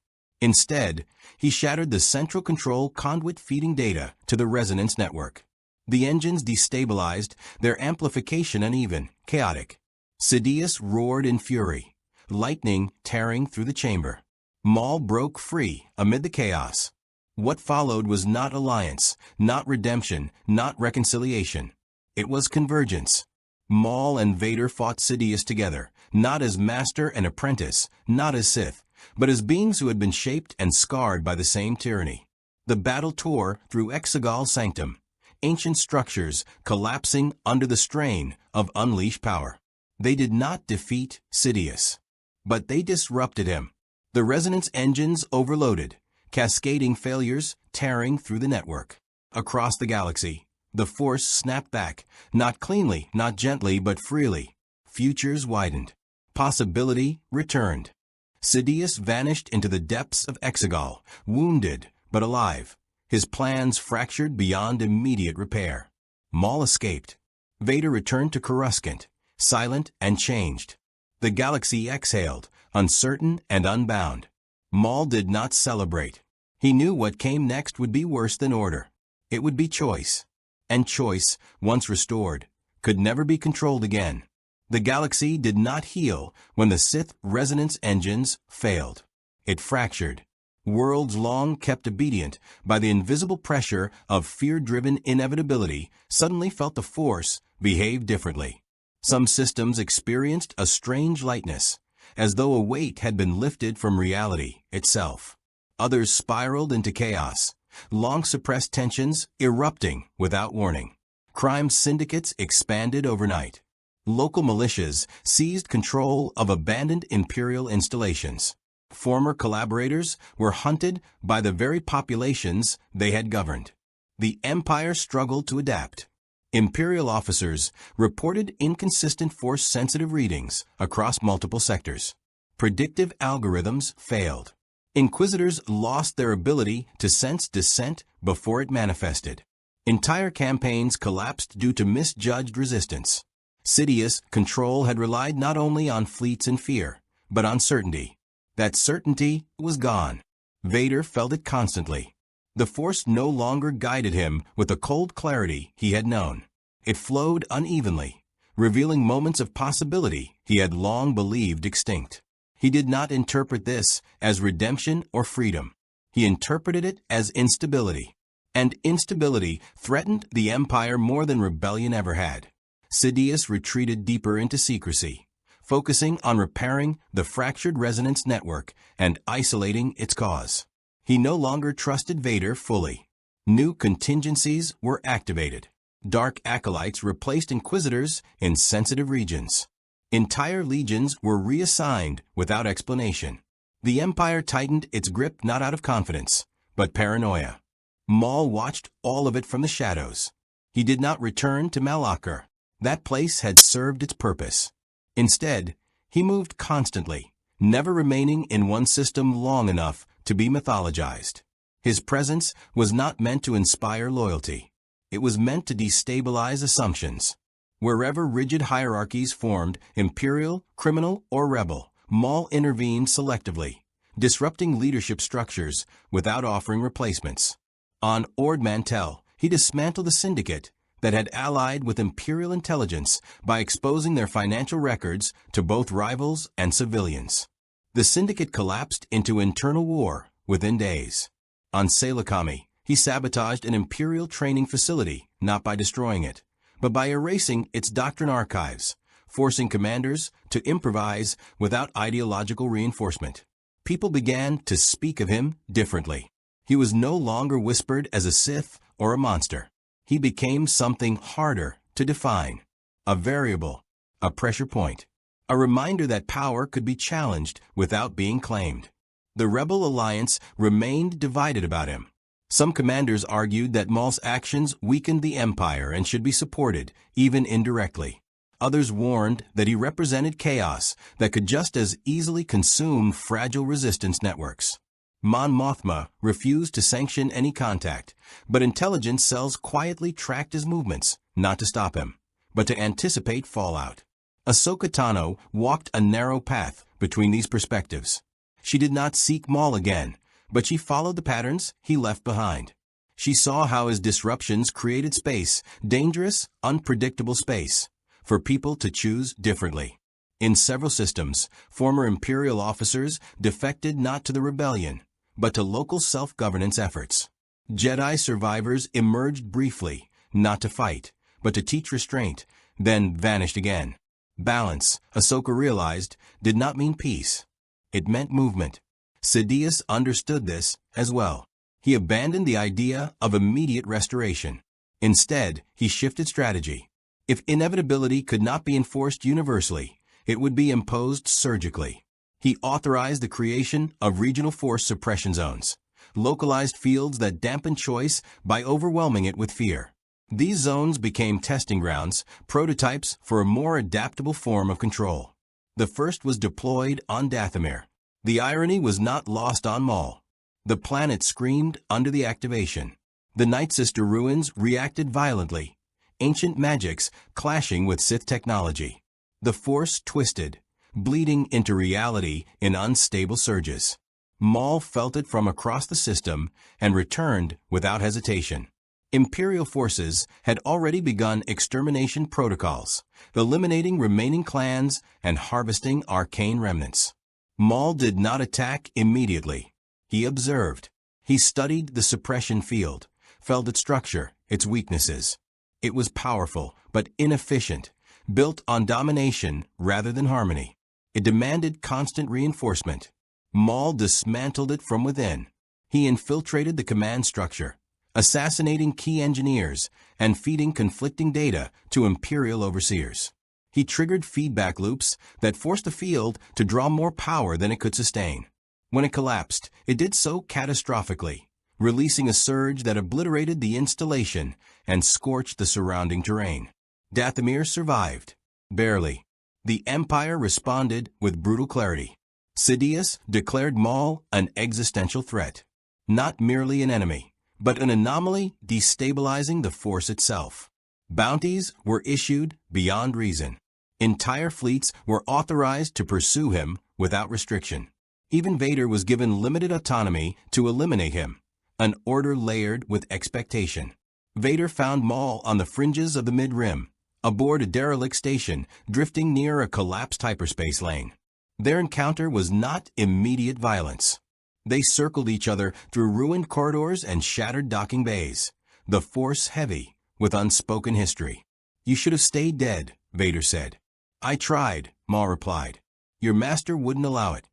S1: Instead, he shattered the central control conduit feeding data to the resonance network. The engines destabilized, their amplification uneven, chaotic. Sidious roared in fury, lightning tearing through the chamber. Maul broke free amid the chaos. What followed was not alliance, not redemption, not reconciliation. It was convergence. Maul and Vader fought Sidious together, not as master and apprentice, not as Sith, but as beings who had been shaped and scarred by the same tyranny. The battle tore through Exegol's sanctum, ancient structures collapsing under the strain of unleashed power. They did not defeat Sidious, but they disrupted him. The resonance engines overloaded, cascading failures tearing through the network. Across the galaxy, the Force snapped back, not cleanly, not gently, but freely. Futures widened. Possibility returned. Sidious vanished into the depths of Exegol, wounded but alive, his plans fractured beyond immediate repair. Maul escaped. Vader returned to Coruscant, silent and changed. The galaxy exhaled, uncertain and unbound. Maul did not celebrate. He knew what came next would be worse than order. It would be choice. And choice, once restored, could never be controlled again. The galaxy did not heal when the Sith resonance engines failed. It fractured. Worlds long kept obedient by the invisible pressure of fear-driven inevitability suddenly felt the Force behave differently. Some systems experienced a strange lightness, as though a weight had been lifted from reality itself. Others spiraled into chaos, long-suppressed tensions erupting without warning. Crime syndicates expanded overnight. Local militias seized control of abandoned Imperial installations. Former collaborators were hunted by the very populations they had governed. The Empire struggled to adapt. Imperial officers reported inconsistent Force-sensitive readings across multiple sectors. Predictive algorithms failed. Inquisitors lost their ability to sense dissent before it manifested. Entire campaigns collapsed due to misjudged resistance. Sidious control had relied not only on fleets and fear, but on certainty. That certainty was gone. Vader felt it constantly. The Force no longer guided him with the cold clarity he had known. It flowed unevenly, revealing moments of possibility he had long believed extinct. He did not interpret this as redemption or freedom. He interpreted it as instability. And instability threatened the Empire more than rebellion ever had. Sidious retreated deeper into secrecy, focusing on repairing the fractured resonance network and isolating its cause. He no longer trusted Vader fully. New contingencies were activated. Dark acolytes replaced Inquisitors in sensitive regions. Entire legions were reassigned without explanation. The Empire tightened its grip not out of confidence, but paranoia. Maul watched all of it from the shadows. He did not return to Malachor. That place had served its purpose. Instead, he moved constantly, never remaining in one system long enough to be mythologized. His presence was not meant to inspire loyalty. It was meant to destabilize assumptions. Wherever rigid hierarchies formed, imperial, criminal, or rebel, Maul intervened selectively, disrupting leadership structures without offering replacements. On Ord Mantell, he dismantled a syndicate that had allied with Imperial intelligence by exposing their financial records to both rivals and civilians. The syndicate collapsed into internal war within days. On Salakami, he sabotaged an Imperial training facility, not by destroying it, but by erasing its doctrine archives, forcing commanders to improvise without ideological reinforcement. People began to speak of him differently. He was no longer whispered as a Sith or a monster. He became something harder to define. A variable, a pressure point, a reminder that power could be challenged without being claimed. The Rebel Alliance remained divided about him. Some commanders argued that Maul's actions weakened the Empire and should be supported, even indirectly. Others warned that he represented chaos that could just as easily consume fragile resistance networks. Mon Mothma refused to sanction any contact, but intelligence cells quietly tracked his movements, not to stop him, but to anticipate fallout. Ahsoka Tano walked a narrow path between these perspectives. She did not seek Maul again, but she followed the patterns he left behind. She saw how his disruptions created space, dangerous, unpredictable space, for people to choose differently. In several systems, former Imperial officers defected not to the rebellion, but to local self-governance efforts. Jedi survivors emerged briefly, not to fight, but to teach restraint, then vanished again. Balance, Ahsoka realized, did not mean peace. It meant movement. Sidious understood this as well. He abandoned the idea of immediate restoration. Instead, he shifted strategy. If inevitability could not be enforced universally, it would be imposed surgically. He authorized the creation of regional force suppression zones, localized fields that dampened choice by overwhelming it with fear. These zones became testing grounds, prototypes for a more adaptable form of control. The first was deployed on Dathomir. The irony was not lost on Maul. The planet screamed under the activation. The Night Sister ruins reacted violently, ancient magics clashing with Sith technology. The Force twisted, bleeding into reality in unstable surges. Maul felt it from across the system and returned without hesitation. Imperial forces had already begun extermination protocols, eliminating remaining clans and harvesting arcane remnants. Maul did not attack immediately. He observed. He studied the suppression field, felt its structure, its weaknesses. It was powerful, but inefficient, built on domination rather than harmony. It demanded constant reinforcement. Maul dismantled it from within. He infiltrated the command structure, assassinating key engineers and feeding conflicting data to Imperial overseers. He triggered feedback loops that forced the field to draw more power than it could sustain. When it collapsed, it did so catastrophically, releasing a surge that obliterated the installation and scorched the surrounding terrain. Dathomir survived. Barely. The Empire responded with brutal clarity. Sidious declared Maul an existential threat. Not merely an enemy, but an anomaly destabilizing the Force itself. Bounties were issued beyond reason. Entire fleets were authorized to pursue him without restriction. Even Vader was given limited autonomy to eliminate him, an order layered with expectation. Vader found Maul on the fringes of the mid-rim, aboard a derelict station drifting near a collapsed hyperspace lane. Their encounter was not immediate violence. They circled each other through ruined corridors and shattered docking bays, the Force heavy with unspoken history. "You should have stayed dead," Vader said. "I tried," Maul replied. "Your master wouldn't allow it."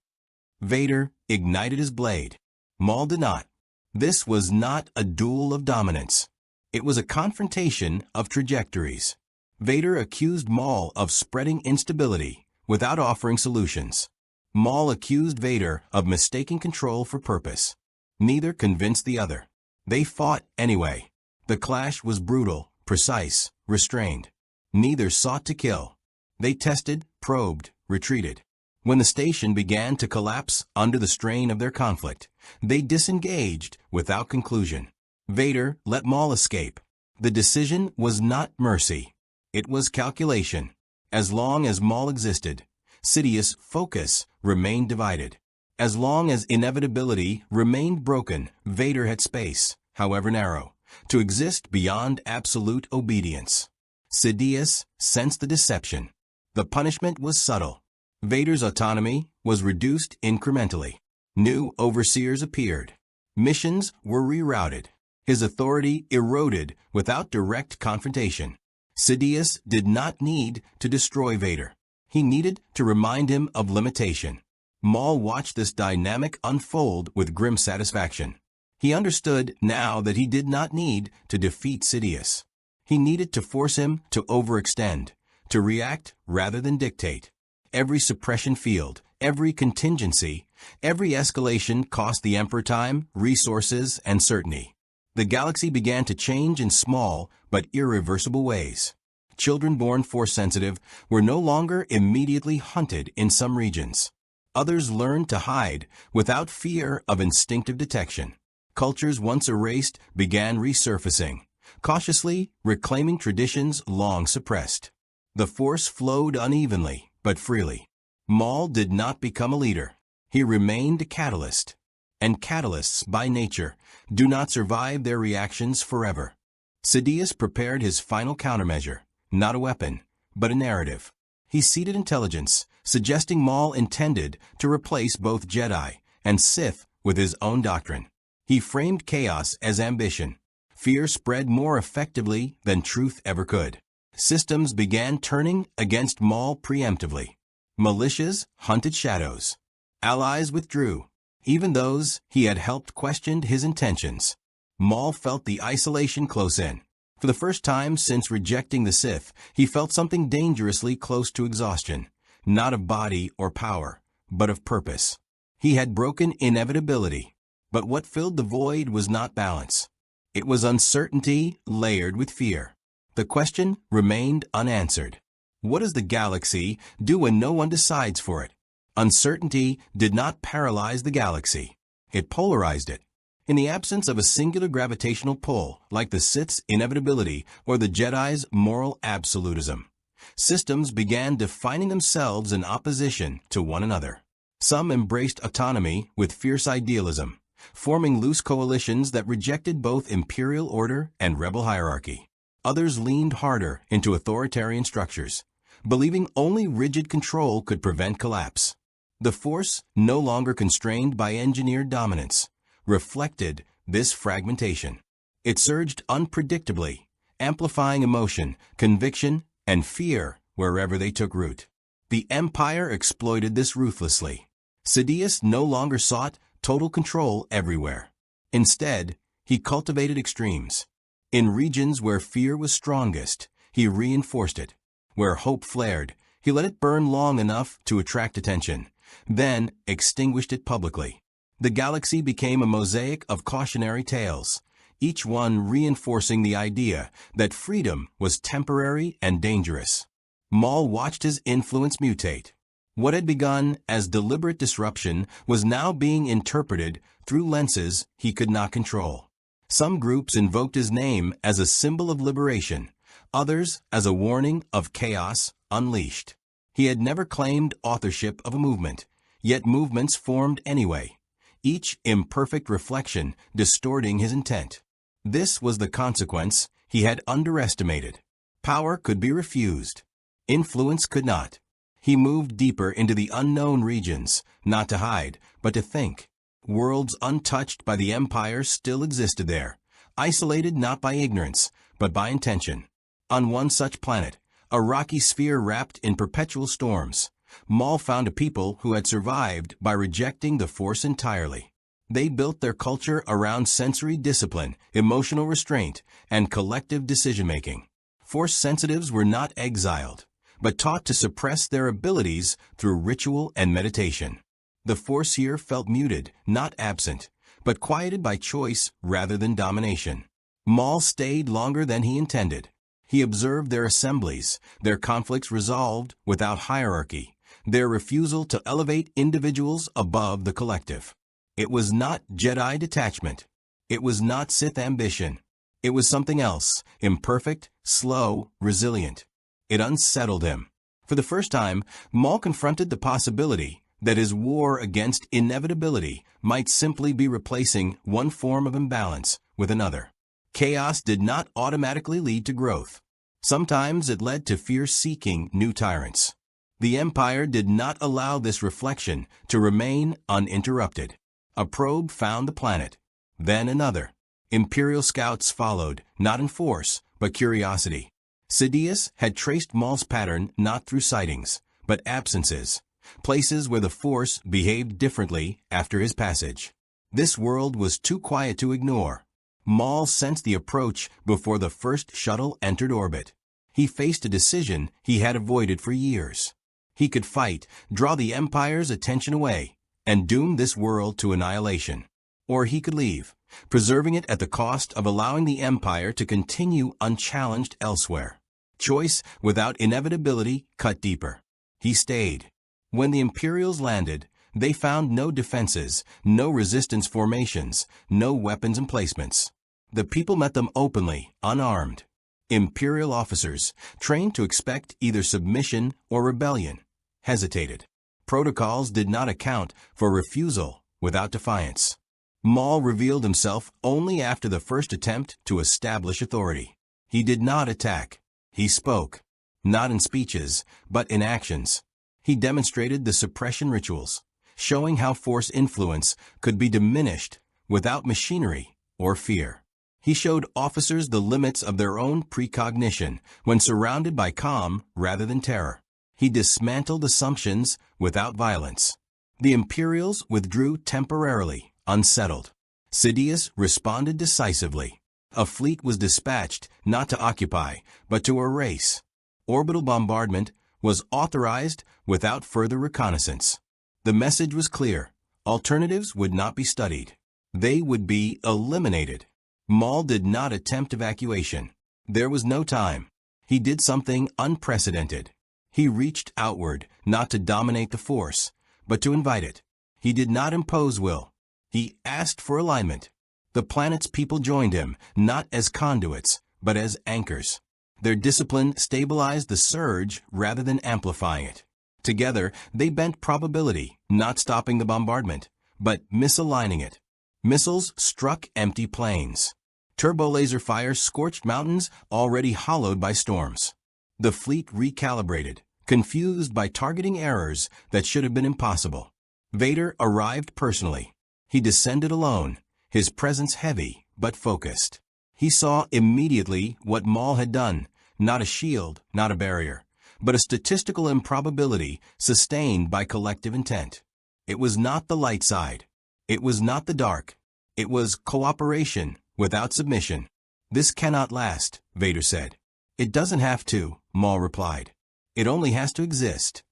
S1: Vader ignited his blade. Maul did not. This was not a duel of dominance. It was a confrontation of trajectories. Vader accused Maul of spreading instability without offering solutions. Maul accused Vader of mistaking control for purpose. Neither convinced the other. They fought anyway. The clash was brutal, precise, restrained. Neither sought to kill. They tested, probed, retreated. When the station began to collapse under the strain of their conflict, they disengaged without conclusion. Vader let Maul escape. The decision was not mercy. It was calculation. As long as Maul existed, Sidious's focus remained divided. As long as inevitability remained broken, Vader had space, however narrow, to exist beyond absolute obedience. Sidious sensed the deception. The punishment was subtle. Vader's autonomy was reduced incrementally. New overseers appeared. Missions were rerouted. His authority eroded without direct confrontation. Sidious did not need to destroy Vader. He needed to remind him of limitation. Maul watched this dynamic unfold with grim satisfaction. He understood now that he did not need to defeat Sidious. He needed to force him to overextend, to react rather than dictate. Every suppression field, every contingency, every escalation cost the Emperor time, resources, and certainty. The galaxy began to change in small but irreversible ways. Children born Force-sensitive were no longer immediately hunted in some regions. Others learned to hide without fear of instinctive detection. Cultures once erased began resurfacing, cautiously reclaiming traditions long suppressed. The Force flowed unevenly, but freely. Maul did not become a leader. He remained a catalyst. And catalysts, by nature, do not survive their reactions forever. Sidious prepared his final countermeasure, not a weapon, but a narrative. He seeded intelligence, suggesting Maul intended to replace both Jedi and Sith with his own doctrine. He framed chaos as ambition. Fear spread more effectively than truth ever could. Systems began turning against Maul preemptively. Militias hunted shadows. Allies withdrew. Even those he had helped questioned his intentions. Maul felt the isolation close in. For the first time since rejecting the Sith, he felt something dangerously close to exhaustion, not of body or power, but of purpose. He had broken inevitability, but what filled the void was not balance. It was uncertainty layered with fear. The question remained unanswered. What does the galaxy do when no one decides for it? Uncertainty did not paralyze the galaxy. It polarized it. In the absence of a singular gravitational pull, like the Sith's inevitability or the Jedi's moral absolutism, systems began defining themselves in opposition to one another. Some embraced autonomy with fierce idealism, forming loose coalitions that rejected both imperial order and rebel hierarchy. Others leaned harder into authoritarian structures, believing only rigid control could prevent collapse. The Force, no longer constrained by engineered dominance, reflected this fragmentation. It surged unpredictably, amplifying emotion, conviction, and fear wherever they took root. The Empire exploited this ruthlessly. Sidious no longer sought total control everywhere. Instead, he cultivated extremes. In regions where fear was strongest, he reinforced it. Where hope flared, he let it burn long enough to attract attention, then extinguished it publicly. The galaxy became a mosaic of cautionary tales, each one reinforcing the idea that freedom was temporary and dangerous. Maul watched his influence mutate. What had begun as deliberate disruption was now being interpreted through lenses he could not control. Some groups invoked his name as a symbol of liberation, others as a warning of chaos unleashed. He had never claimed authorship of a movement, yet movements formed anyway, each imperfect reflection distorting his intent. This was the consequence he had underestimated. Power could be refused. Influence could not. He moved deeper into the unknown regions, not to hide, but to think. Worlds untouched by the Empire still existed there, isolated not by ignorance, but by intention. On one such planet, a rocky sphere wrapped in perpetual storms. Maul found a people who had survived by rejecting the Force entirely. They built their culture around sensory discipline, emotional restraint, and collective decision-making. Force sensitives were not exiled, but taught to suppress their abilities through ritual and meditation. The Force here felt muted, not absent, but quieted by choice rather than domination. Maul stayed longer than he intended. He observed their assemblies, their conflicts resolved without hierarchy, their refusal to elevate individuals above the collective. It was not Jedi detachment. It was not Sith ambition. It was something else, imperfect, slow, resilient. It unsettled him. For the first time, Maul confronted the possibility that his war against inevitability might simply be replacing one form of imbalance with another. Chaos did not automatically lead to growth. Sometimes it led to fear-seeking new tyrants. The Empire did not allow this reflection to remain uninterrupted. A probe found the planet, then another. Imperial scouts followed, not in force, but curiosity. Sidious had traced Maul's pattern not through sightings, but absences, places where the Force behaved differently after his passage. This world was too quiet to ignore. Maul sensed the approach before the first shuttle entered orbit. He faced a decision he had avoided for years. He could fight, draw the Empire's attention away, and doom this world to annihilation. Or he could leave, preserving it at the cost of allowing the Empire to continue unchallenged elsewhere. Choice without inevitability cut deeper. He stayed. When the Imperials landed, they found no defenses, no resistance formations, no weapons emplacements. The people met them openly, unarmed. Imperial officers, trained to expect either submission or rebellion, hesitated. Protocols did not account for refusal without defiance. Maul revealed himself only after the first attempt to establish authority. He did not attack. He spoke, not in speeches, but in actions. He demonstrated the suppression rituals, showing how Force influence could be diminished without machinery or fear. He showed officers the limits of their own precognition when surrounded by calm rather than terror. He dismantled assumptions without violence. The Imperials withdrew temporarily, unsettled. Sidious responded decisively. A fleet was dispatched not to occupy, but to erase. Orbital bombardment was authorized without further reconnaissance. The message was clear. Alternatives would not be studied. They would be eliminated. Maul did not attempt evacuation. There was no time. He did something unprecedented. He reached outward, not to dominate the Force, but to invite it. He did not impose will. He asked for alignment. The planet's people joined him, not as conduits, but as anchors. Their discipline stabilized the surge rather than amplifying it. Together, they bent probability, not stopping the bombardment, but misaligning it. Missiles struck empty plains. Turbolaser fire scorched mountains already hollowed by storms. The fleet recalibrated, confused by targeting errors that should have been impossible. Vader arrived personally. He descended alone, his presence heavy but focused. He saw immediately what Maul had done, not a shield, not a barrier, but a statistical improbability sustained by collective intent. It was not the light side. It was not the dark. It was cooperation without submission. "This cannot last," Vader said. "It doesn't have to," Maul replied. "It only has to exist."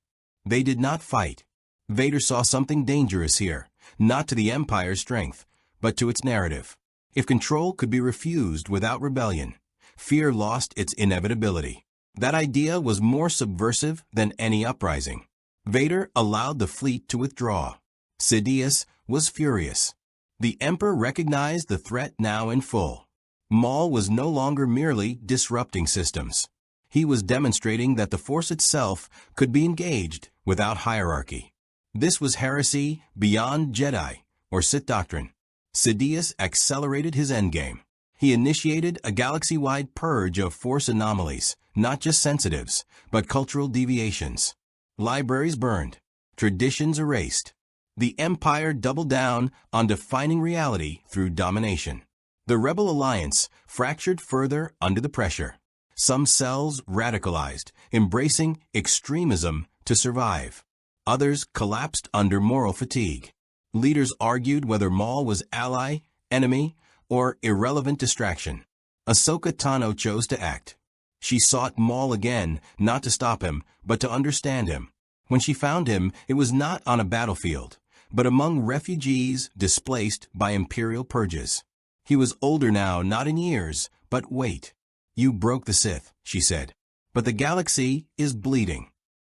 S1: They did not fight. Vader saw something dangerous here, not to the Empire's strength, but to its narrative. If control could be refused without rebellion, fear lost its inevitability. That idea was more subversive than any uprising. Vader allowed the fleet to withdraw. Sidious was furious. The Emperor recognized the threat now in full. Maul was no longer merely disrupting systems. He was demonstrating that the Force itself could be engaged without hierarchy. This was heresy beyond Jedi or Sith doctrine. Sidious accelerated his endgame. He initiated a galaxy-wide purge of Force anomalies, not just sensitives, but cultural deviations. Libraries burned, traditions erased. The Empire doubled down on defining reality through domination. The Rebel Alliance fractured further under the pressure. Some cells radicalized, embracing extremism to survive. Others collapsed under moral fatigue. Leaders argued whether Maul was ally, enemy, or irrelevant distraction. Ahsoka Tano chose to act. She sought Maul again, not to stop him, but to understand him. When she found him, it was not on a battlefield, but among refugees displaced by imperial purges. He was older now, not in years, but weight. "You broke the Sith," she said. "But the galaxy is bleeding."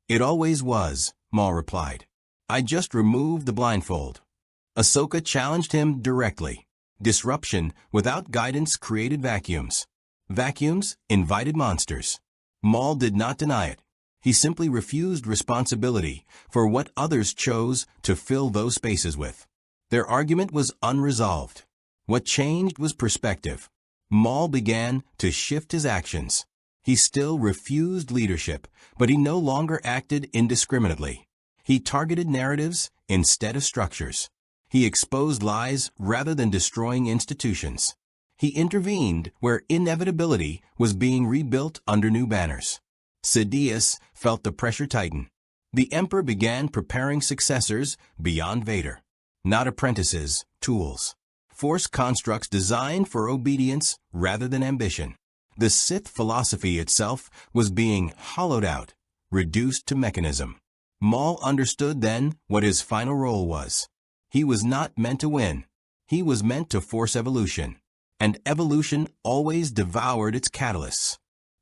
S1: "It always was," Maul replied. "I just removed the blindfold." Ahsoka challenged him directly. Disruption without guidance created vacuums. Vacuums invited monsters. Maul did not deny it. He simply refused responsibility for what others chose to fill those spaces with. Their argument was unresolved. What changed was perspective. Maul began to shift his actions. He still refused leadership, but he no longer acted indiscriminately. He targeted narratives instead of structures. He exposed lies rather than destroying institutions. He intervened where inevitability was being rebuilt under new banners. Sidious felt the pressure tighten. The Emperor began preparing successors beyond Vader. Not apprentices, tools. Force constructs designed for obedience rather than ambition. The Sith philosophy itself was being hollowed out, reduced to mechanism. Maul understood then what his final role was. He was not meant to win. He was meant to force evolution. And evolution always devoured its catalysts.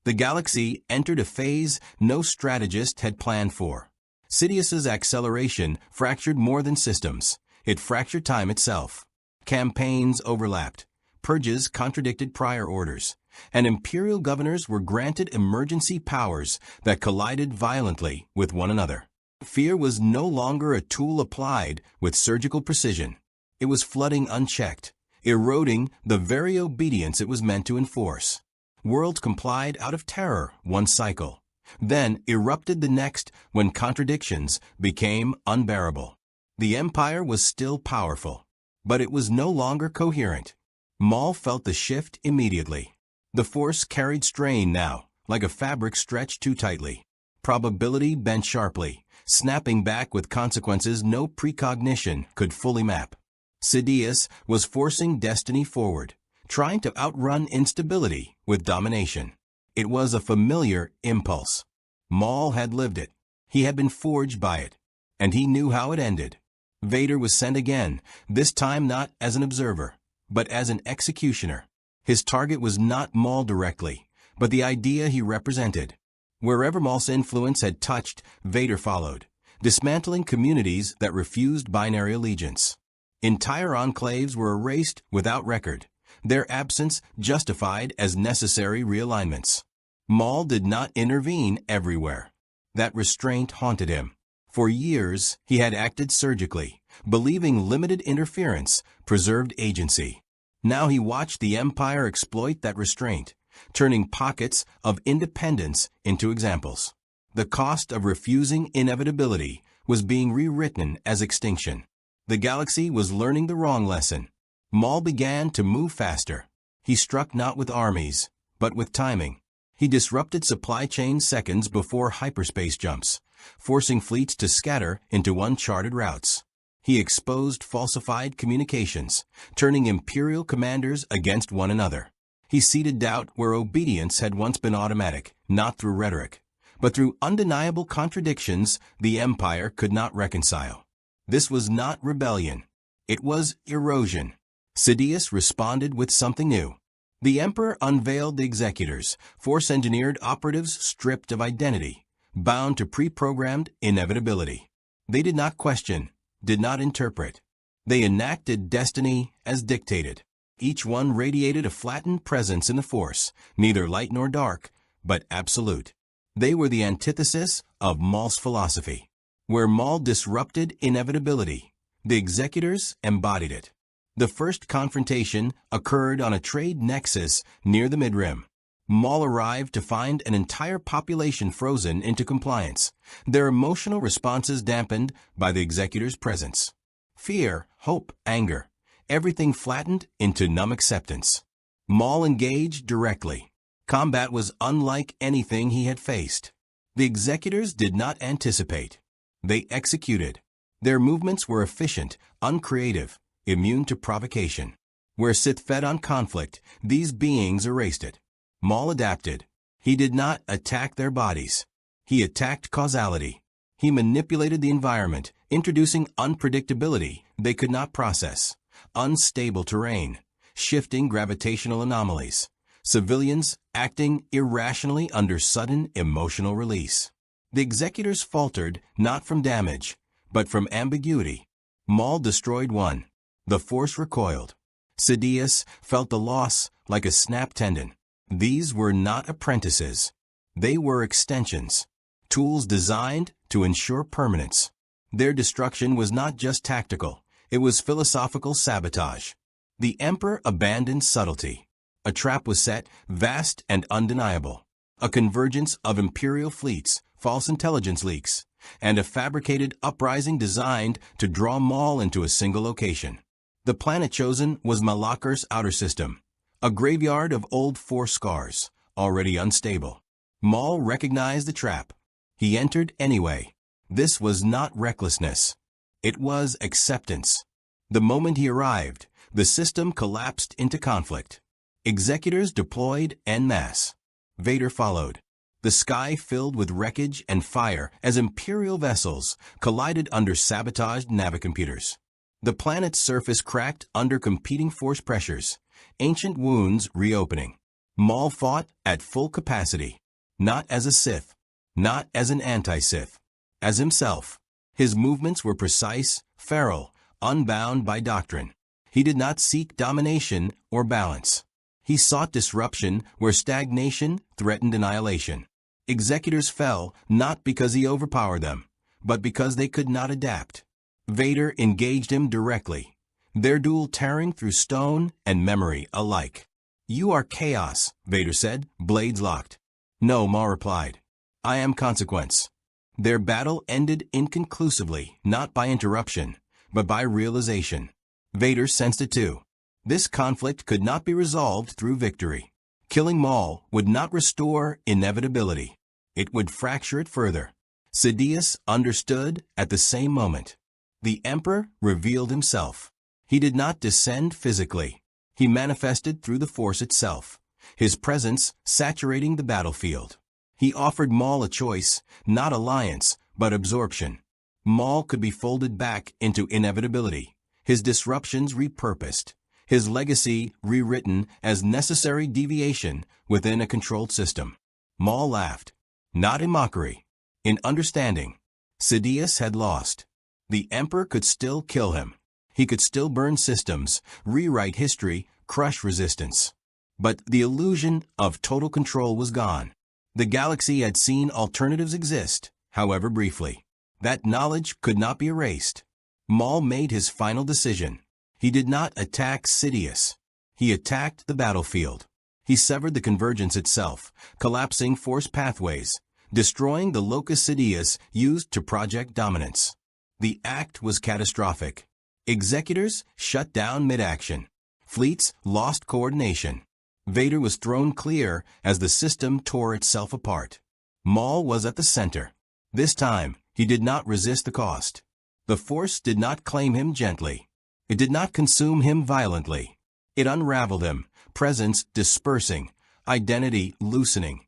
S1: The galaxy entered a phase no strategist had planned for. Sidious's acceleration fractured more than systems. It fractured time itself. Campaigns overlapped. Purges contradicted prior orders. And imperial governors were granted emergency powers that collided violently with one another. Fear was no longer a tool applied with surgical precision. It was flooding unchecked, eroding the very obedience it was meant to enforce. Worlds complied out of terror one cycle, then erupted the next when contradictions became unbearable. The Empire was still powerful, but it was no longer coherent. Maul felt the shift immediately. The Force carried strain now, like a fabric stretched too tightly. Probability bent sharply, snapping back with consequences no precognition could fully map. Sidious was forcing destiny forward, trying to outrun instability with domination. It was a familiar impulse. Maul had lived it. He had been forged by it, and he knew how it ended. Vader was sent again, this time not as an observer, but as an executioner. His target was not Maul directly, but the idea he represented. Wherever Maul's influence had touched, Vader followed, dismantling communities that refused binary allegiance. Entire enclaves were erased without record, their absence justified as necessary realignments. Maul did not intervene everywhere. That restraint haunted him. For years, he had acted surgically, believing limited interference preserved agency. Now he watched the Empire exploit that restraint, turning pockets of independence into examples. The cost of refusing inevitability was being rewritten as extinction. The galaxy was learning the wrong lesson. Maul began to move faster. He struck not with armies, but with timing. He disrupted supply chains seconds before hyperspace jumps, forcing fleets to scatter into uncharted routes. He exposed falsified communications, turning imperial commanders against one another. He seeded doubt where obedience had once been automatic, not through rhetoric, but through undeniable contradictions the Empire could not reconcile. This was not rebellion. It was erosion. Sidious responded with something new. The Emperor unveiled the executors, Force-engineered operatives stripped of identity, bound to pre-programmed inevitability. They did not question, did not interpret. They enacted destiny as dictated. Each one radiated a flattened presence in the Force, neither light nor dark, but absolute. They were the antithesis of Maul's philosophy. Where Maul disrupted inevitability, the executors embodied it. The first confrontation occurred on a trade nexus near the Mid-Rim. Maul arrived to find an entire population frozen into compliance, their emotional responses dampened by the executors' presence. Fear, hope, anger, everything flattened into numb acceptance. Maul engaged directly. Combat was unlike anything he had faced. The executors did not anticipate. They executed. Their movements were efficient, uncreative, immune to provocation. Where Sith fed on conflict, these beings erased it. Maul adapted. He did not attack their bodies. He attacked causality. He manipulated the environment, introducing unpredictability they could not process, unstable terrain, shifting gravitational anomalies, civilians acting irrationally under sudden emotional release. The executors faltered not from damage, but from ambiguity. Maul destroyed one. The Force recoiled. Sidious felt the loss like a snapped tendon. These were not apprentices. They were extensions, tools designed to ensure permanence. Their destruction was not just tactical, it was philosophical sabotage. The Emperor abandoned subtlety. A trap was set, vast and undeniable. A convergence of Imperial fleets, false intelligence leaks, and a fabricated uprising designed to draw Maul into a single location. The planet chosen was Malakir's outer system, a graveyard of old Force scars, already unstable. Maul recognized the trap. He entered anyway. This was not recklessness. It was acceptance. The moment he arrived, the system collapsed into conflict. Executors deployed en masse. Vader followed. The sky filled with wreckage and fire as Imperial vessels collided under sabotaged navicomputers. The planet's surface cracked under competing force pressures, ancient wounds reopening. Maul fought at full capacity, not as a Sith, not as an anti-Sith, as himself. His movements were precise, feral, unbound by doctrine. He did not seek domination or balance. He sought disruption where stagnation threatened annihilation. Executors fell not because he overpowered them, but because they could not adapt. Vader engaged him directly, their duel tearing through stone and memory alike. "You are chaos," Vader said, blades locked. "No," Maul replied. "I am consequence." Their battle ended inconclusively, not by interruption, but by realization. Vader sensed it too. This conflict could not be resolved through victory. Killing Maul would not restore inevitability. It would fracture it further. Sidious understood at the same moment. The Emperor revealed himself. He did not descend physically. He manifested through the Force itself, his presence saturating the battlefield. He offered Maul a choice, not alliance, but absorption. Maul could be folded back into inevitability, his disruptions repurposed, his legacy rewritten as necessary deviation within a controlled system. Maul laughed, not in mockery, in understanding. Sidious had lost. The Emperor could still kill him. He could still burn systems, rewrite history, crush resistance. But the illusion of total control was gone. The galaxy had seen alternatives exist, however briefly. That knowledge could not be erased. Maul made his final decision. He did not attack Sidious. He attacked the battlefield. He severed the convergence itself, collapsing Force pathways, destroying the locus Sidious used to project dominance. The act was catastrophic. Executors shut down mid-action. Fleets lost coordination. Vader was thrown clear as the system tore itself apart. Maul was at the center. This time, he did not resist the cost. The Force did not claim him gently. It did not consume him violently. It unraveled him, presence dispersing, identity loosening,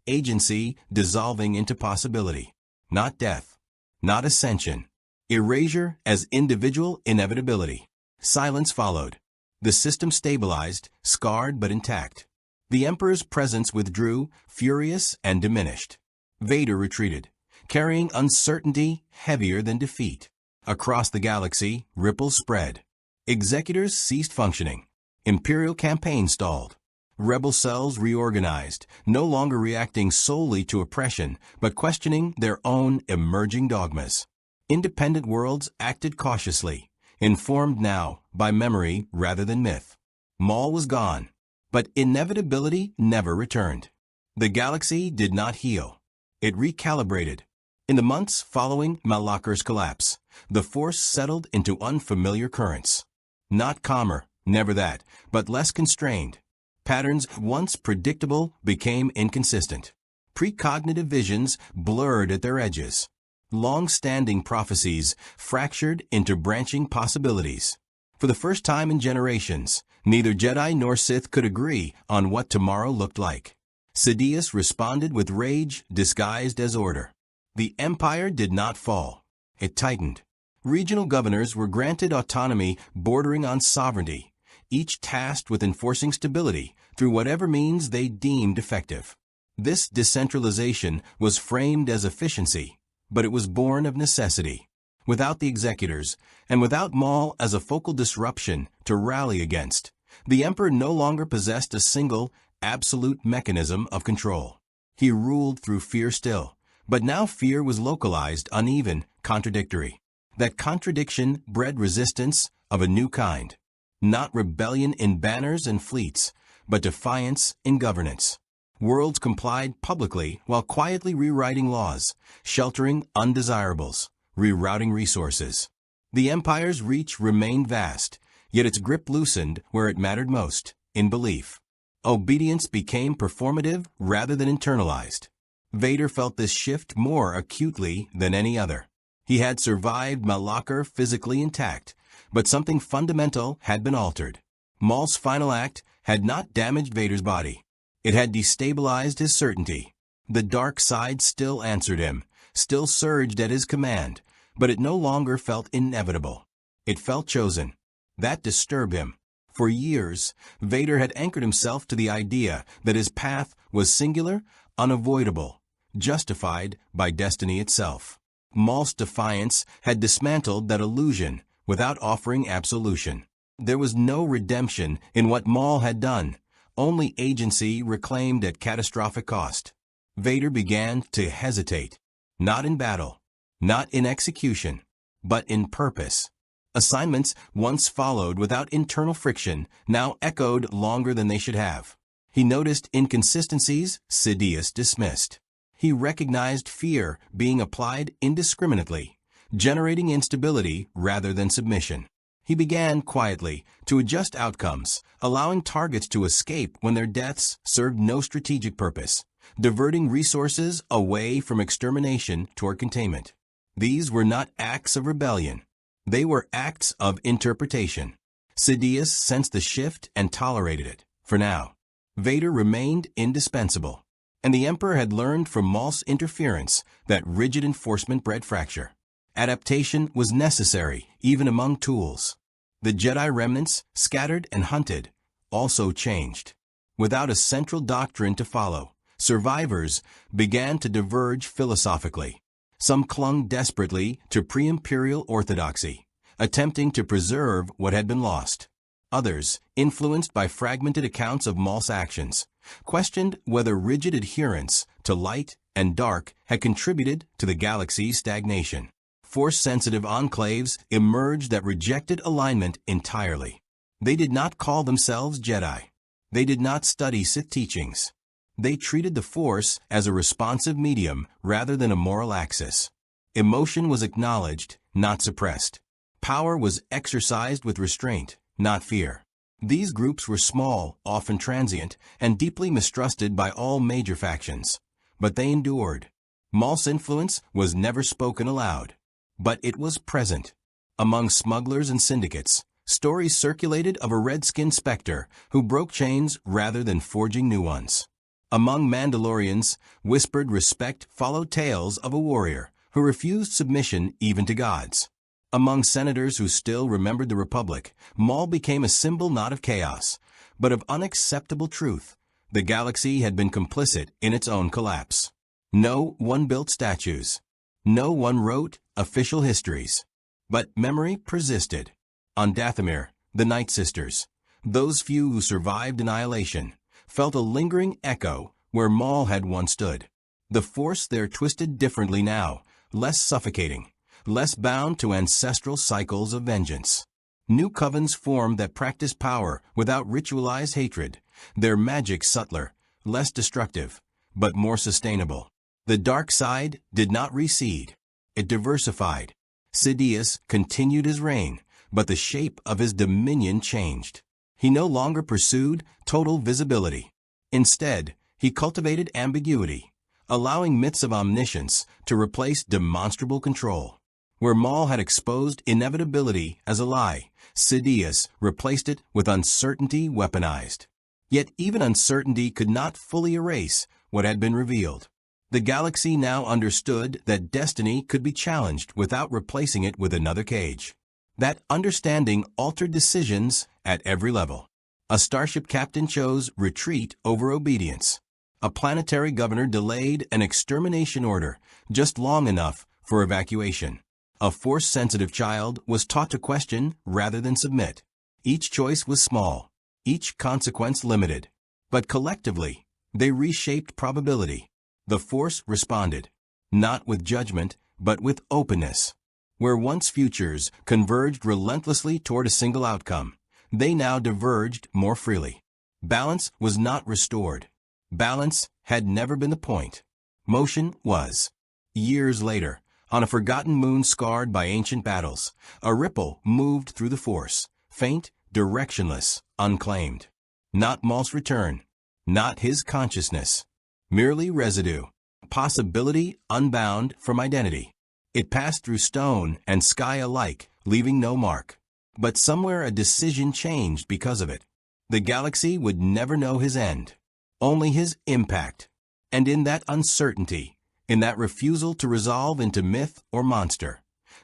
S1: agency dissolving into possibility. Not death, not ascension. Erasure as individual inevitability. Silence followed. The system stabilized, scarred but intact. The Emperor's presence withdrew, furious and diminished. Vader retreated, carrying uncertainty heavier than defeat. Across the galaxy, ripples spread. Executors ceased functioning. Imperial campaign stalled. Rebel cells reorganized, no longer reacting solely to oppression, but questioning their own emerging dogmas. Independent worlds acted cautiously, informed now by memory rather than myth. Maul was gone, but inevitability never returned. The galaxy did not heal. It recalibrated. In the months following Malakir's collapse, the Force settled into unfamiliar currents. Not calmer, never that, but less constrained. Patterns once predictable became inconsistent. Precognitive visions blurred at their edges. Long-standing prophecies fractured into branching possibilities. For the first time in generations, neither Jedi nor Sith could agree on what tomorrow looked like. Sidious responded with rage disguised as order. The Empire did not fall. It tightened. Regional governors were granted autonomy bordering on sovereignty, each tasked with enforcing stability through whatever means they deemed effective. This decentralization was framed as efficiency, but it was born of necessity. Without the executors, and without Maul as a focal disruption to rally against, the Emperor no longer possessed a single, absolute mechanism of control. He ruled through fear still, but now fear was localized, uneven, contradictory. That contradiction bred resistance of a new kind. Not rebellion in banners and fleets, but defiance in governance. Worlds complied publicly while quietly rewriting laws, sheltering undesirables, rerouting resources. The Empire's reach remained vast, yet its grip loosened where it mattered most, in belief. Obedience became performative rather than internalized. Vader felt this shift more acutely than any other. He had survived Malachor physically intact, but something fundamental had been altered. Maul's final act had not damaged Vader's body. It had destabilized his certainty. The dark side still answered him, still surged at his command, but it no longer felt inevitable. It felt chosen. That disturbed him. For years, Vader had anchored himself to the idea that his path was singular, unavoidable, justified by destiny itself. Maul's defiance had dismantled that illusion without offering absolution. There was no redemption in what Maul had done, only agency reclaimed at catastrophic cost. Vader began to hesitate, not in battle, not in execution, but in purpose. Assignments once followed without internal friction now echoed longer than they should have. He noticed inconsistencies Sidious dismissed. He recognized fear being applied indiscriminately, generating instability rather than submission. He began quietly to adjust outcomes, allowing targets to escape when their deaths served no strategic purpose, diverting resources away from extermination toward containment. These were not acts of rebellion. They were acts of interpretation. Sidious sensed the shift and tolerated it, for now. Vader remained indispensable, and the Emperor had learned from Maul's interference that rigid enforcement bred fracture. Adaptation was necessary, even among tools. The Jedi remnants, scattered and hunted, also changed. Without a central doctrine to follow, survivors began to diverge philosophically. Some clung desperately to pre-imperial orthodoxy, attempting to preserve what had been lost. Others, influenced by fragmented accounts of Maul's actions, questioned whether rigid adherence to light and dark had contributed to the galaxy's stagnation. Force-sensitive enclaves emerged that rejected alignment entirely. They did not call themselves Jedi. They did not study Sith teachings. They treated the Force as a responsive medium rather than a moral axis. Emotion was acknowledged, not suppressed. Power was exercised with restraint, not fear. These groups were small, often transient, and deeply mistrusted by all major factions. But they endured. Maul's influence was never spoken aloud, but it was present. Among smugglers and syndicates, stories circulated of a red-skinned specter who broke chains rather than forging new ones. Among Mandalorians, whispered respect followed tales of a warrior who refused submission even to gods. Among senators who still remembered the Republic, Maul became a symbol not of chaos, but of unacceptable truth. The galaxy had been complicit in its own collapse. No one built statues. No one wrote official histories. But memory persisted. On Dathomir, the Night Sisters, those few who survived annihilation, felt a lingering echo where Maul had once stood. The Force there twisted differently now, less suffocating, less bound to ancestral cycles of vengeance. New covens formed that practiced power without ritualized hatred, their magic subtler, less destructive, but more sustainable. The dark side did not recede. It diversified. Sidious continued his reign, but the shape of his dominion changed. He no longer pursued total visibility. Instead, he cultivated ambiguity, allowing myths of omniscience to replace demonstrable control. Where Maul had exposed inevitability as a lie, Sidious replaced it with uncertainty weaponized. Yet even uncertainty could not fully erase what had been revealed. The galaxy now understood that destiny could be challenged without replacing it with another cage. That understanding altered decisions at every level. A starship captain chose retreat over obedience. A planetary governor delayed an extermination order just long enough for evacuation. A force-sensitive child was taught to question rather than submit. Each choice was small, each consequence limited. But collectively, they reshaped probability. The Force responded, not with judgment, but with openness. Where once futures converged relentlessly toward a single outcome, they now diverged more freely. Balance was not restored. Balance had never been the point. Motion was. Years later, on a forgotten moon scarred by ancient battles, a ripple moved through the Force, faint, directionless, unclaimed. Not Maul's return, not his consciousness. Merely residue, possibility unbound from identity. It passed through stone and sky alike, leaving no mark. But somewhere a decision changed because of it. The galaxy would never know his end, only his impact. And in that uncertainty, in that refusal to resolve into myth or monster,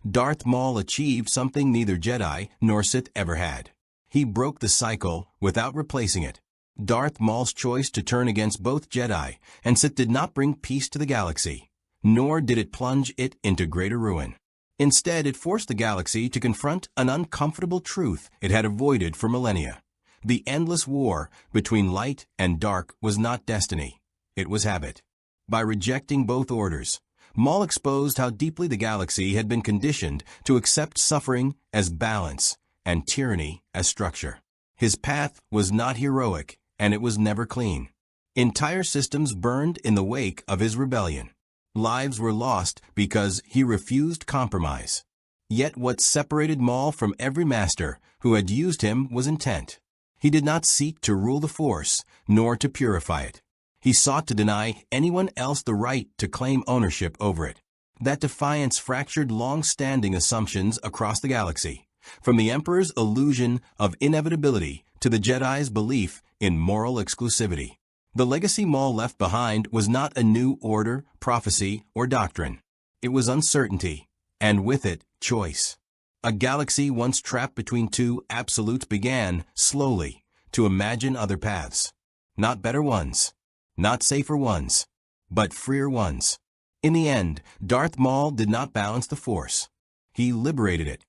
S1: Darth Maul achieved something neither Jedi nor Sith ever had. He broke the cycle without replacing it. Darth Maul's choice to turn against both Jedi and Sith did not bring peace to the galaxy, nor did it plunge it into greater ruin. Instead, it forced the galaxy to confront an uncomfortable truth it had avoided for millennia. The endless war between light and dark was not destiny, it was habit. By rejecting both orders, Maul exposed how deeply the galaxy had been conditioned to accept suffering as balance and tyranny as structure. His path was not heroic, and it was never clean. Entire systems burned in the wake of his rebellion. Lives were lost because he refused compromise. Yet what separated Maul from every master who had used him was intent. He did not seek to rule the Force, nor to purify it. He sought to deny anyone else the right to claim ownership over it. That defiance fractured long-standing assumptions across the galaxy, from the Emperor's illusion of inevitability to the Jedi's belief in moral exclusivity. The legacy Maul left behind was not a new order, prophecy, or doctrine. It was uncertainty, and with it, choice. A galaxy once trapped between two absolutes began, slowly, to imagine other paths. Not better ones, not safer ones, but freer ones. In the end, Darth Maul did not balance the Force. He liberated it,